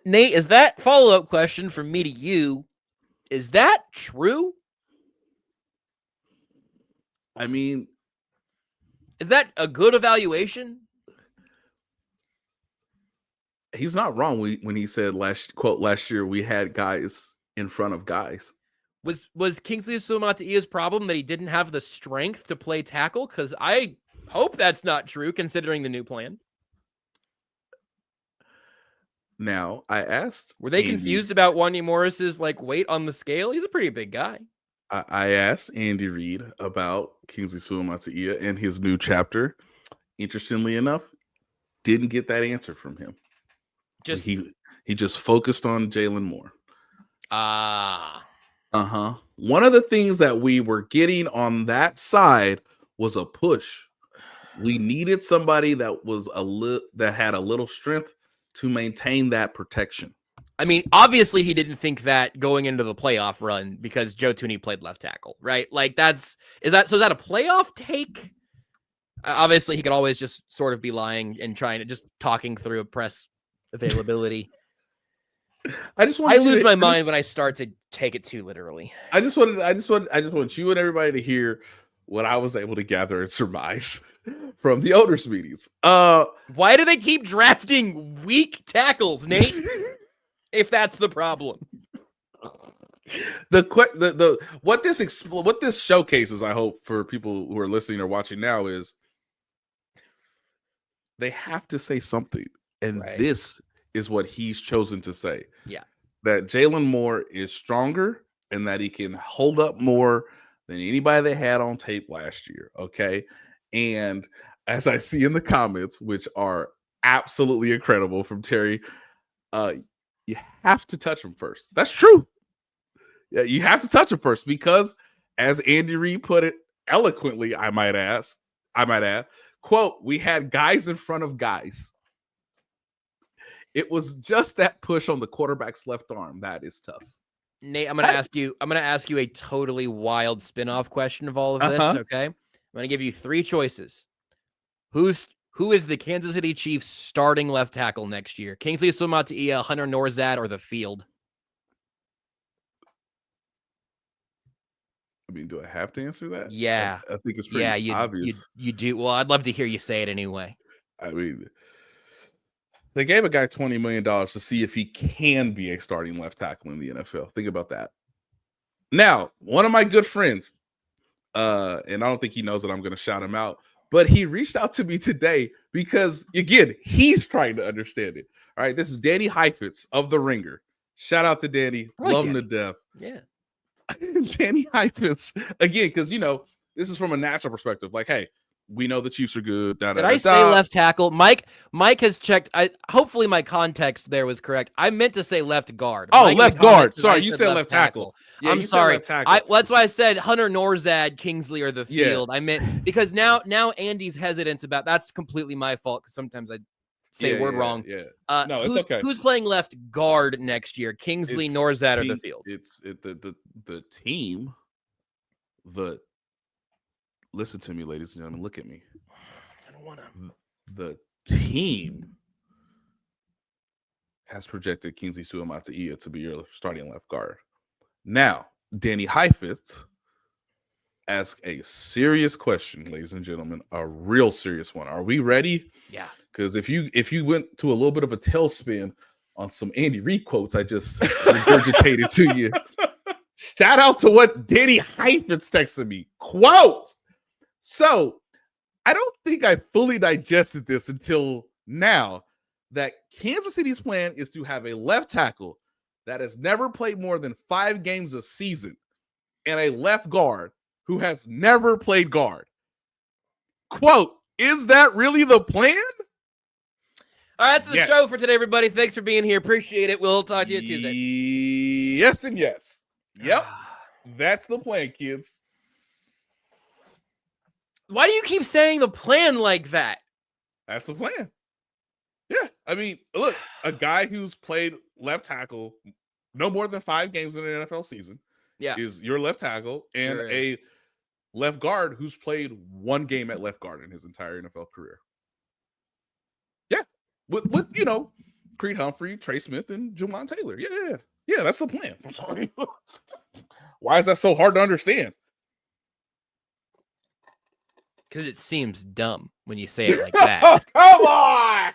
Nate, is that follow-up question from me to you? Is that true? I mean, is that a good evaluation? He's not wrong when he said last year we had guys in front of guys. Was Kingsley Suamata'ia's problem that he didn't have the strength to play tackle? Because I hope that's not true, considering the new plan. Now, I asked... Were they confused about Wanya Morris's weight on the scale? He's a pretty big guy. I asked Andy Reid about Kingsley Suamataia and his new chapter. Interestingly enough, didn't get that answer from him. He just focused on Jaylon Moore. One of the things that we were getting on that side was a push. We needed somebody that was that had a little strength to maintain that protection. I mean, obviously he didn't think that going into the playoff run because Joe Thuney played left tackle, right? Is that a playoff take? Obviously he could always just sort of be lying and just talking through a press availability. I lose my mind when I start to take it too literally. I just want you and everybody to hear what I was able to gather and surmise from the owners' meetings. Why do they keep drafting weak tackles, Nate? If that's the problem. What this showcases, I hope, for people who are listening or watching now, is they have to say something. And This is what he's chosen to say. Yeah. That Jaylon Moore is stronger and that he can hold up more than anybody they had on tape last year. Okay. And as I see in the comments, which are absolutely incredible from Terry, you have to touch him first. That's true. Yeah, you have to touch him first because, as Andy Reid put it eloquently, I might add, quote, we had guys in front of guys. It was just that push on the quarterback's left arm. That is tough. Nate, I'm going to ask you a totally wild spin-off question of all of this, okay? I'm going to give you 3 choices. Who is the Kansas City Chiefs starting left tackle next year? Kingsley Suamataia, Hunter Norzad, or the field? I mean, do I have to answer that? Yeah. I think it's pretty obvious. You do. Well, I'd love to hear you say it anyway. I mean, they gave a guy $20 million to see if he can be a starting left tackle in the NFL. Think about that. Now, one of my good friends, and I don't think he knows that I'm going to shout him out, but he reached out to me today because, again, he's trying to understand it. All right, this is Danny Heifetz of The Ringer. Shout out to Danny. Love him to death. Yeah. Danny Heifetz, again, because, this is from a natural perspective. Hey, we know the Chiefs are good. Did I say left tackle? Mike has checked. Hopefully my context there was correct. I meant to say left guard. Oh, left guard. Sorry, you said left tackle. Yeah, I'm sorry. That's why I said Hunter Norzad, Kingsley, or the field. Yeah. I meant because now Andy's hesitance about that's completely my fault because sometimes I say a word wrong. Yeah. No, it's okay. Who's playing left guard next year? Kingsley, Norzad, or the field? It's the team. Listen to me, ladies and gentlemen. Look at me. I don't want to. The team has projected Kingsley Suamataia to be your starting left guard. Now, Danny Heifetz asked a serious question, ladies and gentlemen, a real serious one. Are we ready? Yeah. Because if you went to a little bit of a tailspin on some Andy Reid quotes I just regurgitated to you, shout out to what Danny Heifetz texted me. Quote! So, I don't think I fully digested this until now, that Kansas City's plan is to have a left tackle that has never played more than 5 games a season and a left guard who has never played guard. Quote, is that really the plan? All right, that's the show for today, everybody. Thanks for being here. Appreciate it. We'll talk to you Tuesday. Yes and yes. Yep. That's the plan, kids. Why do you keep saying the plan like that? That's the plan. Yeah. I mean, look, a guy who's played left tackle no more than 5 games in an NFL season is your left tackle, and a left guard who's played 1 game at left guard in his entire NFL career. Yeah. With Creed Humphrey, Trey Smith, and Jawan Taylor. Yeah, that's the plan. I'm sorry. Why is that so hard to understand? Because it seems dumb when you say it like that. Come on!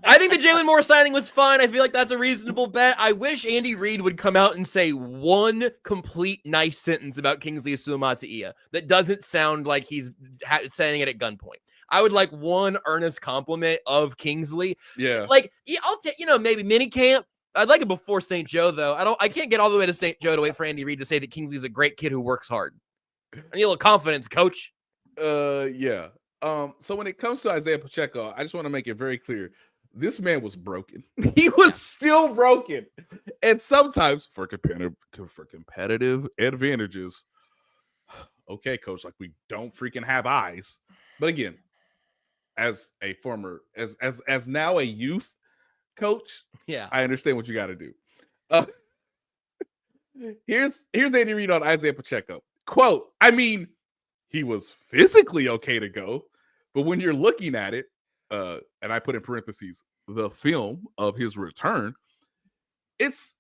I think the Jaylon Moore signing was fine. I feel like that's a reasonable bet. I wish Andy Reid would come out and say one complete nice sentence about Kingsley Suamataia that doesn't sound like he's saying it at gunpoint. I would like one earnest compliment of Kingsley. Yeah. Like, I'll take, maybe mini camp. I'd like it before St. Joe, though. I can't get all the way to St. Joe to wait for Andy Reid to say that Kingsley's a great kid who works hard. I need a little confidence, coach. Yeah. So when it comes to Isaiah Pacheco, I just want to make it very clear. This man was broken. He was still broken. And sometimes for competitive advantages, okay, coach, like we don't freaking have eyes. But again, as a former, as now a youth coach, I understand what you got to do. Here's Andy Reid on Isaiah Pacheco. Quote, I mean, he was physically okay to go, but when you're looking at it, and I put in parentheses, the film of his return, it's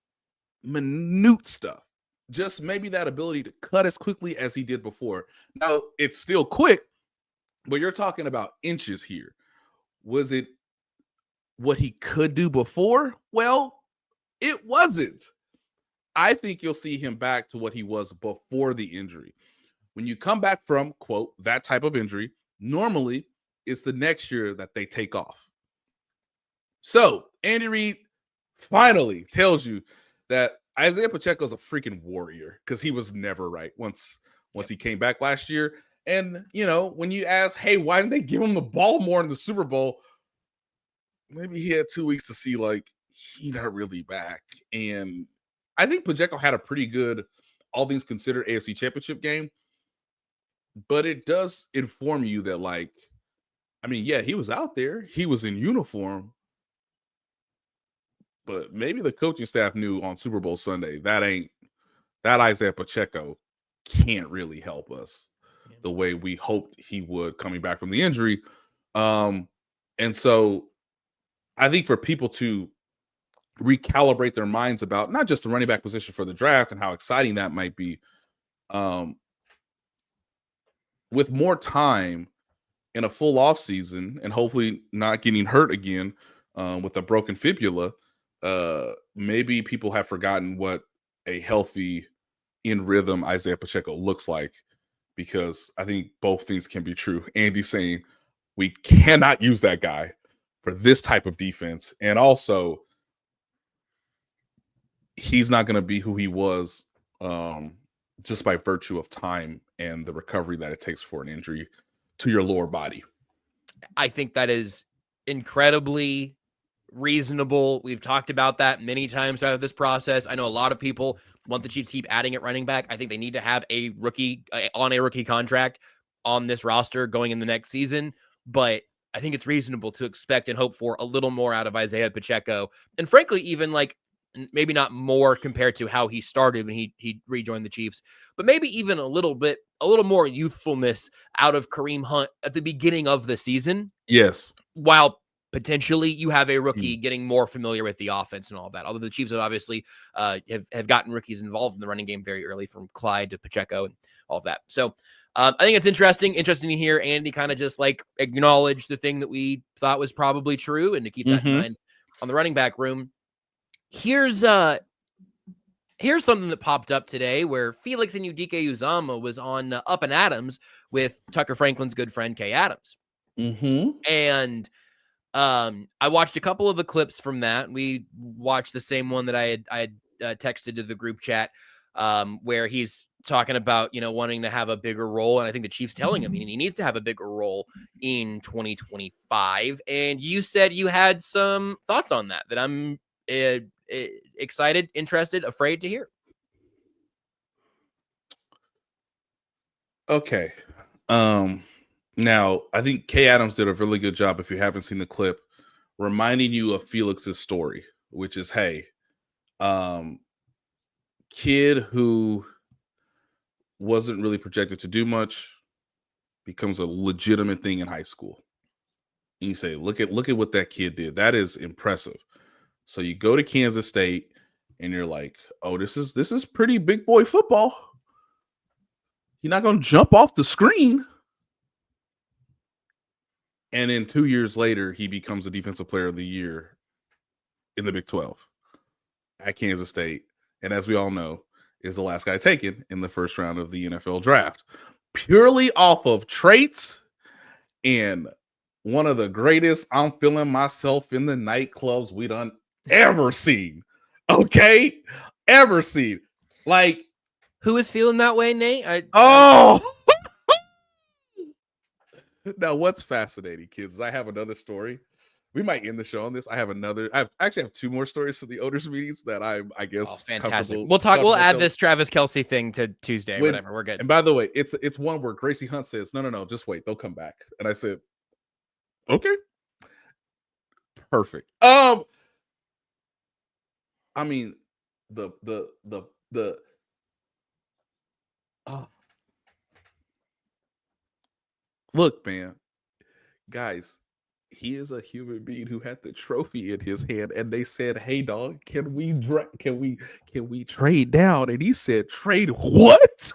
minute stuff. Just maybe that ability to cut as quickly as he did before. Now, it's still quick, but you're talking about inches here. Was it what he could do before? Well, it wasn't. I think you'll see him back to what he was before the injury. When you come back from, quote, that type of injury, normally it's the next year that they take off. So Andy Reid finally tells you that Isaiah Pacheco is a freaking warrior because he was never right once he came back last year. And, when you ask, hey, why didn't they give him the ball more in the Super Bowl? Maybe he had 2 weeks to see, like, he's not really back. And I think Pacheco had a pretty good, all things considered, AFC Championship game. But it does inform you that, like, I mean, yeah, he was out there. He was in uniform. But maybe the coaching staff knew on Super Bowl Sunday that Isaiah Pacheco can't really help us the way we hoped he would coming back from the injury. And so I think for people to recalibrate their minds about not just the running back position for the draft and how exciting that might be, with more time in a full off season and hopefully not getting hurt again with a broken fibula, maybe people have forgotten what a healthy, in rhythm Isaiah Pacheco looks like, because I think both things can be true. Andy saying we cannot use that guy for this type of defense, and also he's not going to be who he was just by virtue of time and the recovery that it takes for an injury to your lower body. I think that is incredibly reasonable. We've talked about that many times out of this process. I know a lot of people want the Chiefs to keep adding at running back. I think they need to have a rookie on a rookie contract on this roster going in the next season, but I think it's reasonable to expect and hope for a little more out of Isaiah Pacheco. And frankly, even like maybe not more compared to how he started when he rejoined the Chiefs, but maybe even a little more youthfulness out of Kareem Hunt at the beginning of the season. Yes. While potentially you have a rookie getting more familiar with the offense and all of that. Although the Chiefs have obviously have gotten rookies involved in the running game very early, from Clyde to Pacheco and all of that. So I think it's interesting to hear Andy kind of just like acknowledge the thing that we thought was probably true, and to keep that in mind on the running back room. Here's something that popped up today where Felix Anudike-Uzomah was on Up and Adams with Tucker Franklin's good friend Kay Adams. And I watched a couple of the clips from that. We watched the same one that I had texted to the group chat, where he's talking about, wanting to have a bigger role. And I think the Chiefs telling him he needs to have a bigger role in 2025. And you said you had some thoughts on that I'm excited, interested, afraid to hear. Okay. Now, I think Kay Adams did a really good job, if you haven't seen the clip, reminding you of Felix's story, which is, hey, kid who wasn't really projected to do much becomes a legitimate thing in high school. And you say, look at what that kid did. That is impressive. So you go to Kansas State and you're like, oh, this is pretty big boy football. You're not going to jump off the screen. And then 2 years later, he becomes a defensive player of the year in the Big 12 at Kansas State. And as we all know, is the last guy taken in the first round of the NFL draft, purely off of traits and one of the greatest I'm feeling myself in the nightclubs we done ever seen. Okay? Ever seen. Like, who is feeling that way, Nate? Now, what's fascinating, kids, is I have another story. We might end the show on this. I actually have two more stories for the owners' meetings that I guess. Fantastic. We'll add this Travis Kelce thing to Tuesday. Whatever. We're good. And by the way, it's one where Gracie Hunt says, no, just wait. They'll come back. And I said, okay. Perfect. I mean, look, man, guys, he is a human being who had the trophy in his hand, and they said, "Hey, dog, can we trade down?" And he said, "Trade what?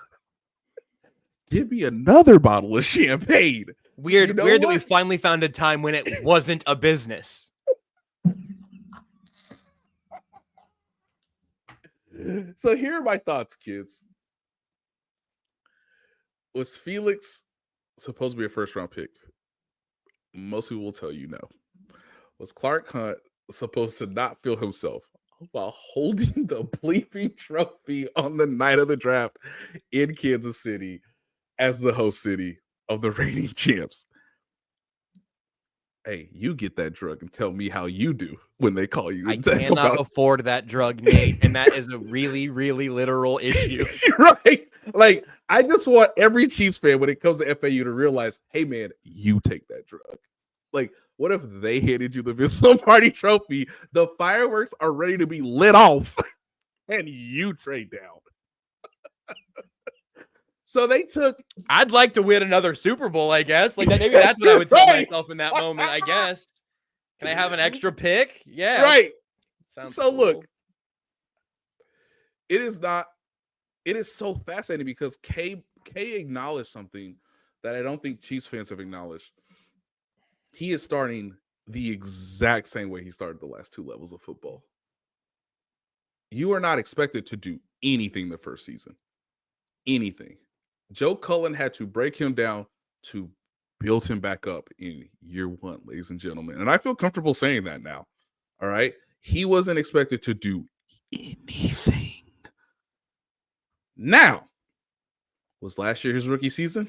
Give me another bottle of champagne." Weird that we finally found a time when it wasn't a business. So here are my thoughts, kids. Was Felix supposed to be a first-round pick? Most people will tell you no. Was Clark Hunt supposed to not feel himself while holding the bleeping trophy on the night of the draft in Kansas City as the host city of the reigning champs? Hey, you get that drug and tell me how you do when they call you. I cannot afford that drug, Nate, and that is a really, really literal issue. Right? Like, I just want every Chiefs fan, when it comes to FAU, to realize, hey, man, you take that drug. Like, what if they handed you the Vince Lombardi trophy? The fireworks are ready to be lit off, and you trade down. So they took. I'd like to win another Super Bowl, I guess. Like, maybe that's what I would tell myself in that moment, I guess. Can I have an extra pick? Yeah. Right. Sounds so cool. Look, it is so fascinating because Kay acknowledged something that I don't think Chiefs fans have acknowledged. He is starting the exact same way he started the last two levels of football. You are not expected to do anything the first season. Anything. Joe Cullen had to break him down to build him back up in year one, ladies and gentlemen. And I feel comfortable saying that now. All right. He wasn't expected to do anything. Now, was last year his rookie season?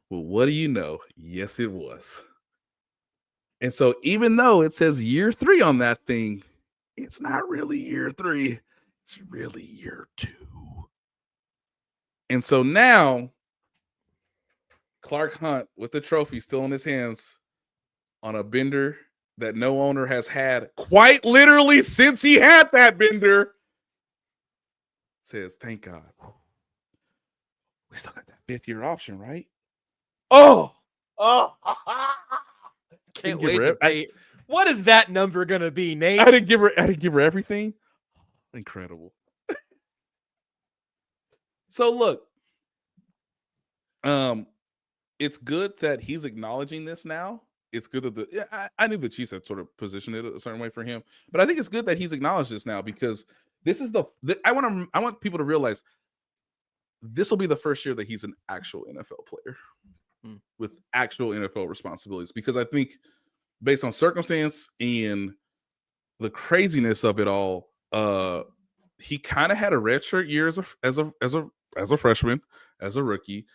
Well, what do you know? Yes, it was. And so even though it says year 3 on that thing, it's not really year 3. It's really year 2. And so now, Clark Hunt, with the trophy still in his hands, on a bender that no owner has had quite literally since he had that bender, says, thank God. We still got that 5th-year option, right? Oh! Can't wait to pay What is that number going to be, Nate? I didn't give her everything. Incredible. So look, it's good that he's acknowledging this now. It's good that I knew the Chiefs had sort of positioned it a certain way for him, but I think it's good that he's acknowledged this now because this is I want people to realize this will be the first year that he's an actual NFL player with actual NFL responsibilities. Because I think based on circumstance and the craziness of it all, he kind of had a redshirt year as a freshman, as a rookie.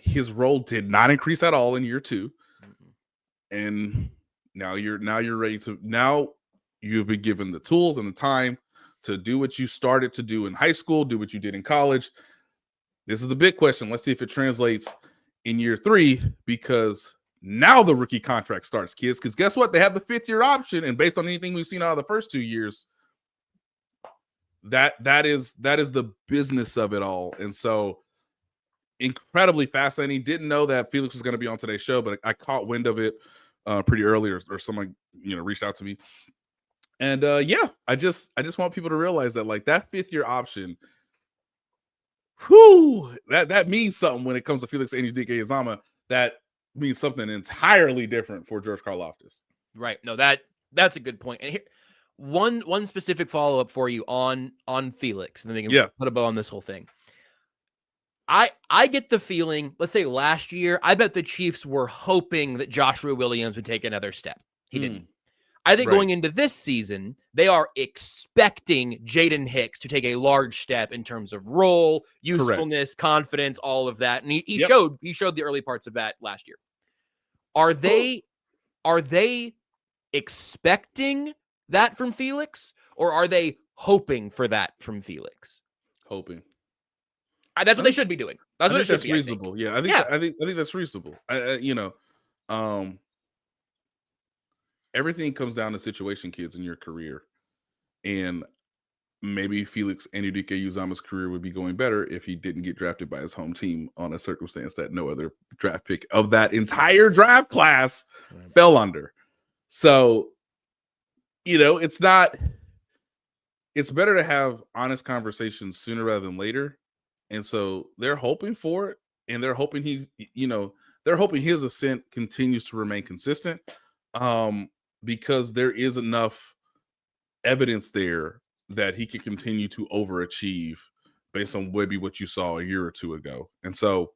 His role did not increase at all in year 2. And now you're ready to, now you've been given the tools and the time to do what you started to do in high school, do what you did in college. This is the big question. Let's see if it translates in year 3, because now the rookie contract starts, kids. Because guess what? They have the 5th-year option, and based on anything we've seen out of the first 2 years, that is the business of it all. And so incredibly fascinating. Didn't know that Felix was going to be on today's show, but I caught wind of it pretty early, or someone reached out to me. And I just want people to realize that, like, that 5th-year option, that means something when it comes to Felix Anudike-Uzomah. That means something entirely different for George Karlaftis. Right. No, that's a good point. And here, one specific follow-up for you on Felix, and then we can put a bow on this whole thing. I get the feeling, let's say last year, I bet the Chiefs were hoping that Joshua Williams would take another step. He didn't. I think going into this season, they are expecting Jaden Hicks to take a large step in terms of role, usefulness, confidence, all of that. And he showed the early parts of that last year. Are they expecting that from Felix, or are they hoping for that from Felix? Hoping. That's what they should be doing. That's what it should be. That's reasonable. I think that's reasonable. Everything comes down to situation, kids, in your career. And maybe Felix Anudike-Uzomah's career would be going better if he didn't get drafted by his home team on a circumstance that no other draft pick of that entire draft class fell under. So, it's better to have honest conversations sooner rather than later. And so they're hoping for it, and they're hoping his ascent continues to remain consistent. Because there is enough evidence there that he could continue to overachieve based on maybe what you saw a year or 2 ago. And so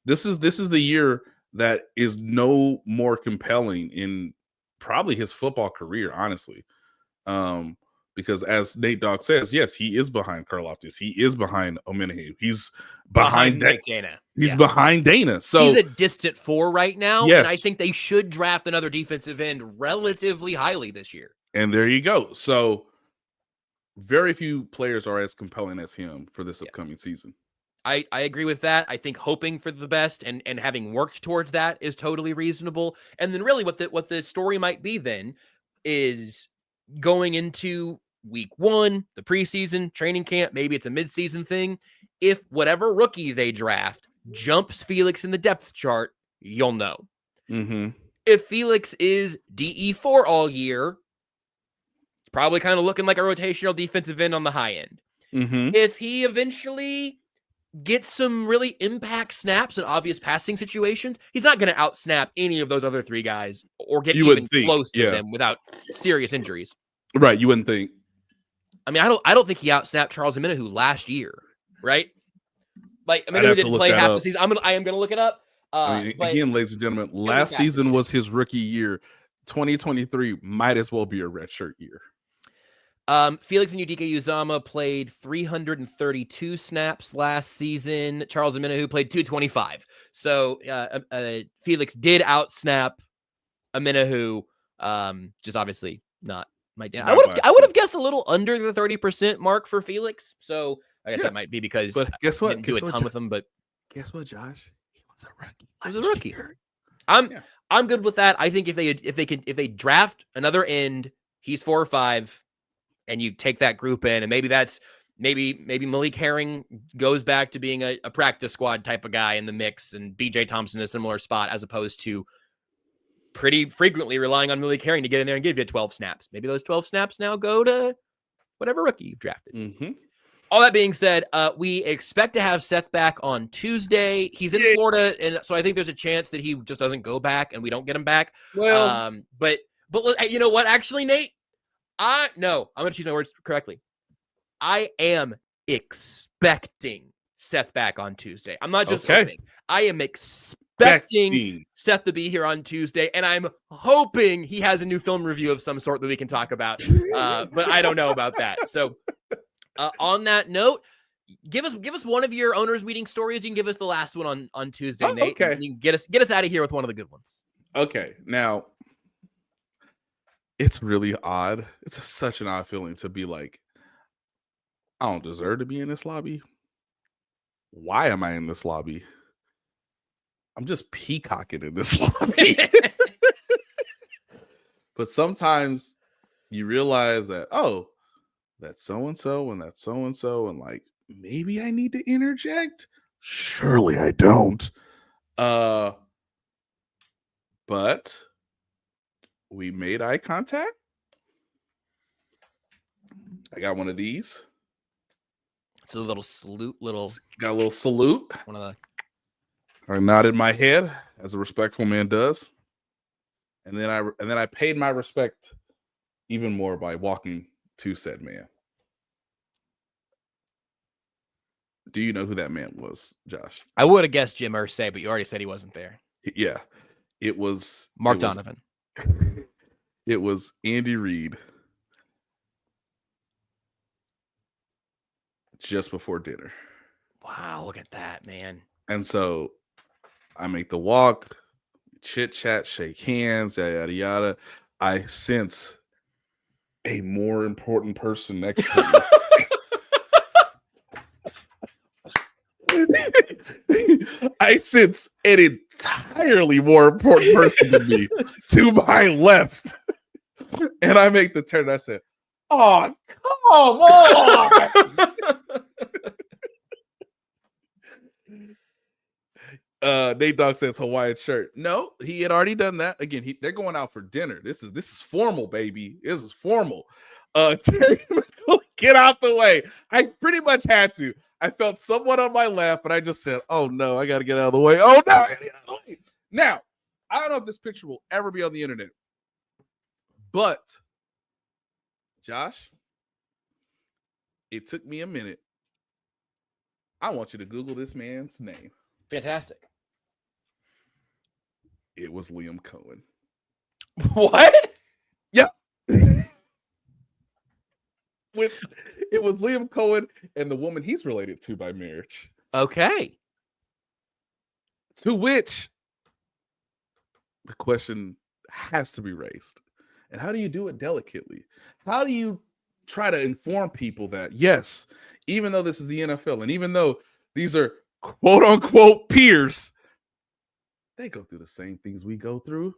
this is the year that is no more compelling in probably his football career, honestly. Because as Nate Dogg says, yes, he is behind Karlaftis. He is behind Omenihu. He's behind Dana. He's behind Dana. So he's a distant 4 right now. Yes. And I think they should draft another defensive end relatively highly this year. And there you go. So very few players are as compelling as him for this upcoming season. I agree with that. I think hoping for the best and having worked towards that is totally reasonable. And then really what the story might be then is going into week 1, the preseason, training camp, maybe it's a midseason thing. If whatever rookie they draft jumps Felix in the depth chart, you'll know. Mm-hmm. If Felix is DE4 all year, it's probably kind of looking like a rotational defensive end on the high end. Mm-hmm. If he eventually gets some really impact snaps in obvious passing situations, he's not going to outsnap any of those other 3 guys or get even close to them without serious injuries. Right, you wouldn't think. I mean, I don't think he outsnapped Charles Omenihu last year, right? Like, Omenihu didn't play half the season. I am going to look it up. Again, ladies and gentlemen, last season was his rookie year. 2023 might as well be a redshirt year. Felix Anudike-Uzomah played 332 snaps last season. Charles Omenihu played 225. So Felix did outsnap Omenihu, just obviously not. I would have guessed a little under the 30% mark for Felix. So I guess that might be because but guess what? I didn't do a ton with him. But guess what, Josh? He was a rookie. He was a rookie. I'm good with that. I think if they draft another end, he's 4 or 5, and you take that group in, and maybe that's maybe Malik Herring goes back to being a practice squad type of guy in the mix, and BJ Thompson in a similar spot as opposed to pretty frequently relying on Malik Herring to get in there and give you 12 snaps. Maybe those 12 snaps now go to whatever rookie you've drafted. Mm-hmm. All that being said, we expect to have Seth back on Tuesday. He's in Florida, and so I think there's a chance that he just doesn't go back and we don't get him back. Well, but you know what? Actually, Nate, I'm going to choose my words correctly. I am expecting Seth back on Tuesday. I'm not just hoping. I am expecting Seth to be here on Tuesday, and I'm hoping he has a new film review of some sort that we can talk about. But I don't know about that. So on that note, give us one of your owners meeting stories. You can give us the last one on Tuesday, Nate. Okay. You can get us out of here with one of the good ones. Okay. Now, it's really odd. It's such an odd feeling to be like, I don't deserve to be in this lobby. Why am I in this lobby? I'm just peacocking in this lobby. But sometimes you realize that, that's so-and-so and that's so-and-so, and like, maybe I need to interject. Surely I don't. But we made eye contact. I got one of these. It's a little salute, got a little salute. One of the. I nodded my head as a respectful man does, and then I paid my respect even more by walking to said man. Do you know who that man was, Josh? I would have guessed Jim Irsay, but you already said he wasn't there. Yeah, it was Mark Donovan. It was Andy Reid. Just before dinner. Wow, look at that, man. And so I make the walk, chit chat, shake hands, yada yada yada. I sense a more important person next to me. I sense an entirely more important person than me to my left. And I make the turn and I said, "Oh, come on." Nate Dogg says Hawaiian shirt. No, he had already done that. Again, they're going out for dinner. This is formal, baby. This is formal. Terry, get out the way. I pretty much had to. I felt someone on my left, but I just said, "Oh no, I got to get out of the way." Oh no! Now, I don't know if this picture will ever be on the internet, but Josh, it took me a minute. I want you to Google this man's name. Fantastic. It was Liam Cohen. What? Yeah. It was Liam Cohen and the woman he's related to by marriage. Okay. To which the question has to be raised. And how do you do it delicately? How do you try to inform people that, yes, even though this is the NFL and even though these are quote unquote peers, they go through the same things we go through.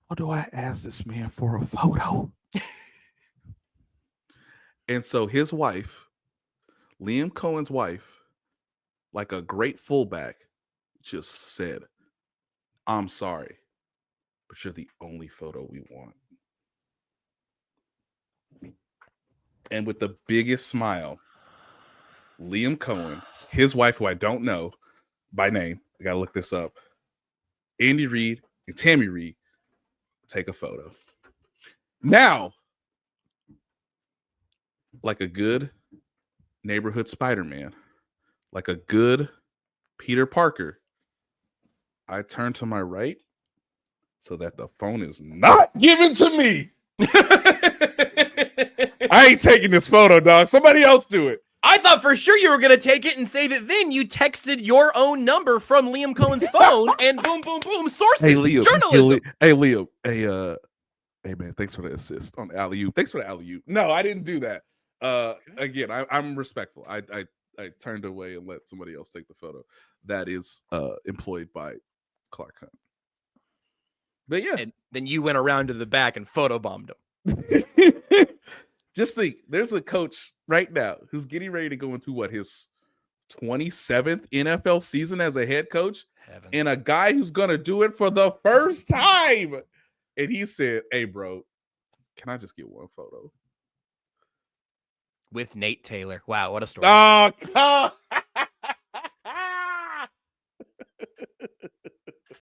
How do I ask this man for a photo? And so his wife, Liam Cohen's wife, like a great fullback, just said, "I'm sorry, but you're the only photo we want." And with the biggest smile, Liam Cohen, his wife, who I don't know by name, I got to look this up, Andy Reid and Tammy Reid take a photo. Now, like a good neighborhood Spider-Man, like a good Peter Parker, I turn to my right so that the phone is not given to me. I ain't taking this photo, dog. Somebody else do it. I thought for sure you were going to take it and say that then you texted your own number from Liam Cohen's phone and boom, boom, boom, sources, hey, Leo, journalism. Hey, Leo. Hey, man, thanks for the assist on the alley-oop. Thanks for the alley-oop. No, I didn't do that. Again, I'm respectful. I turned away and let somebody else take the photo. That is employed by Clark Hunt. But yeah. And then you went around to the back and photobombed him. Just think, there's a coach right now who's getting ready to go into his 27th NFL season as a head coach, heavens. And a guy who's going to do it for the first time. And he said, hey, bro, can I just get one photo? With Nate Taylor. Wow, what a story. Oh, God.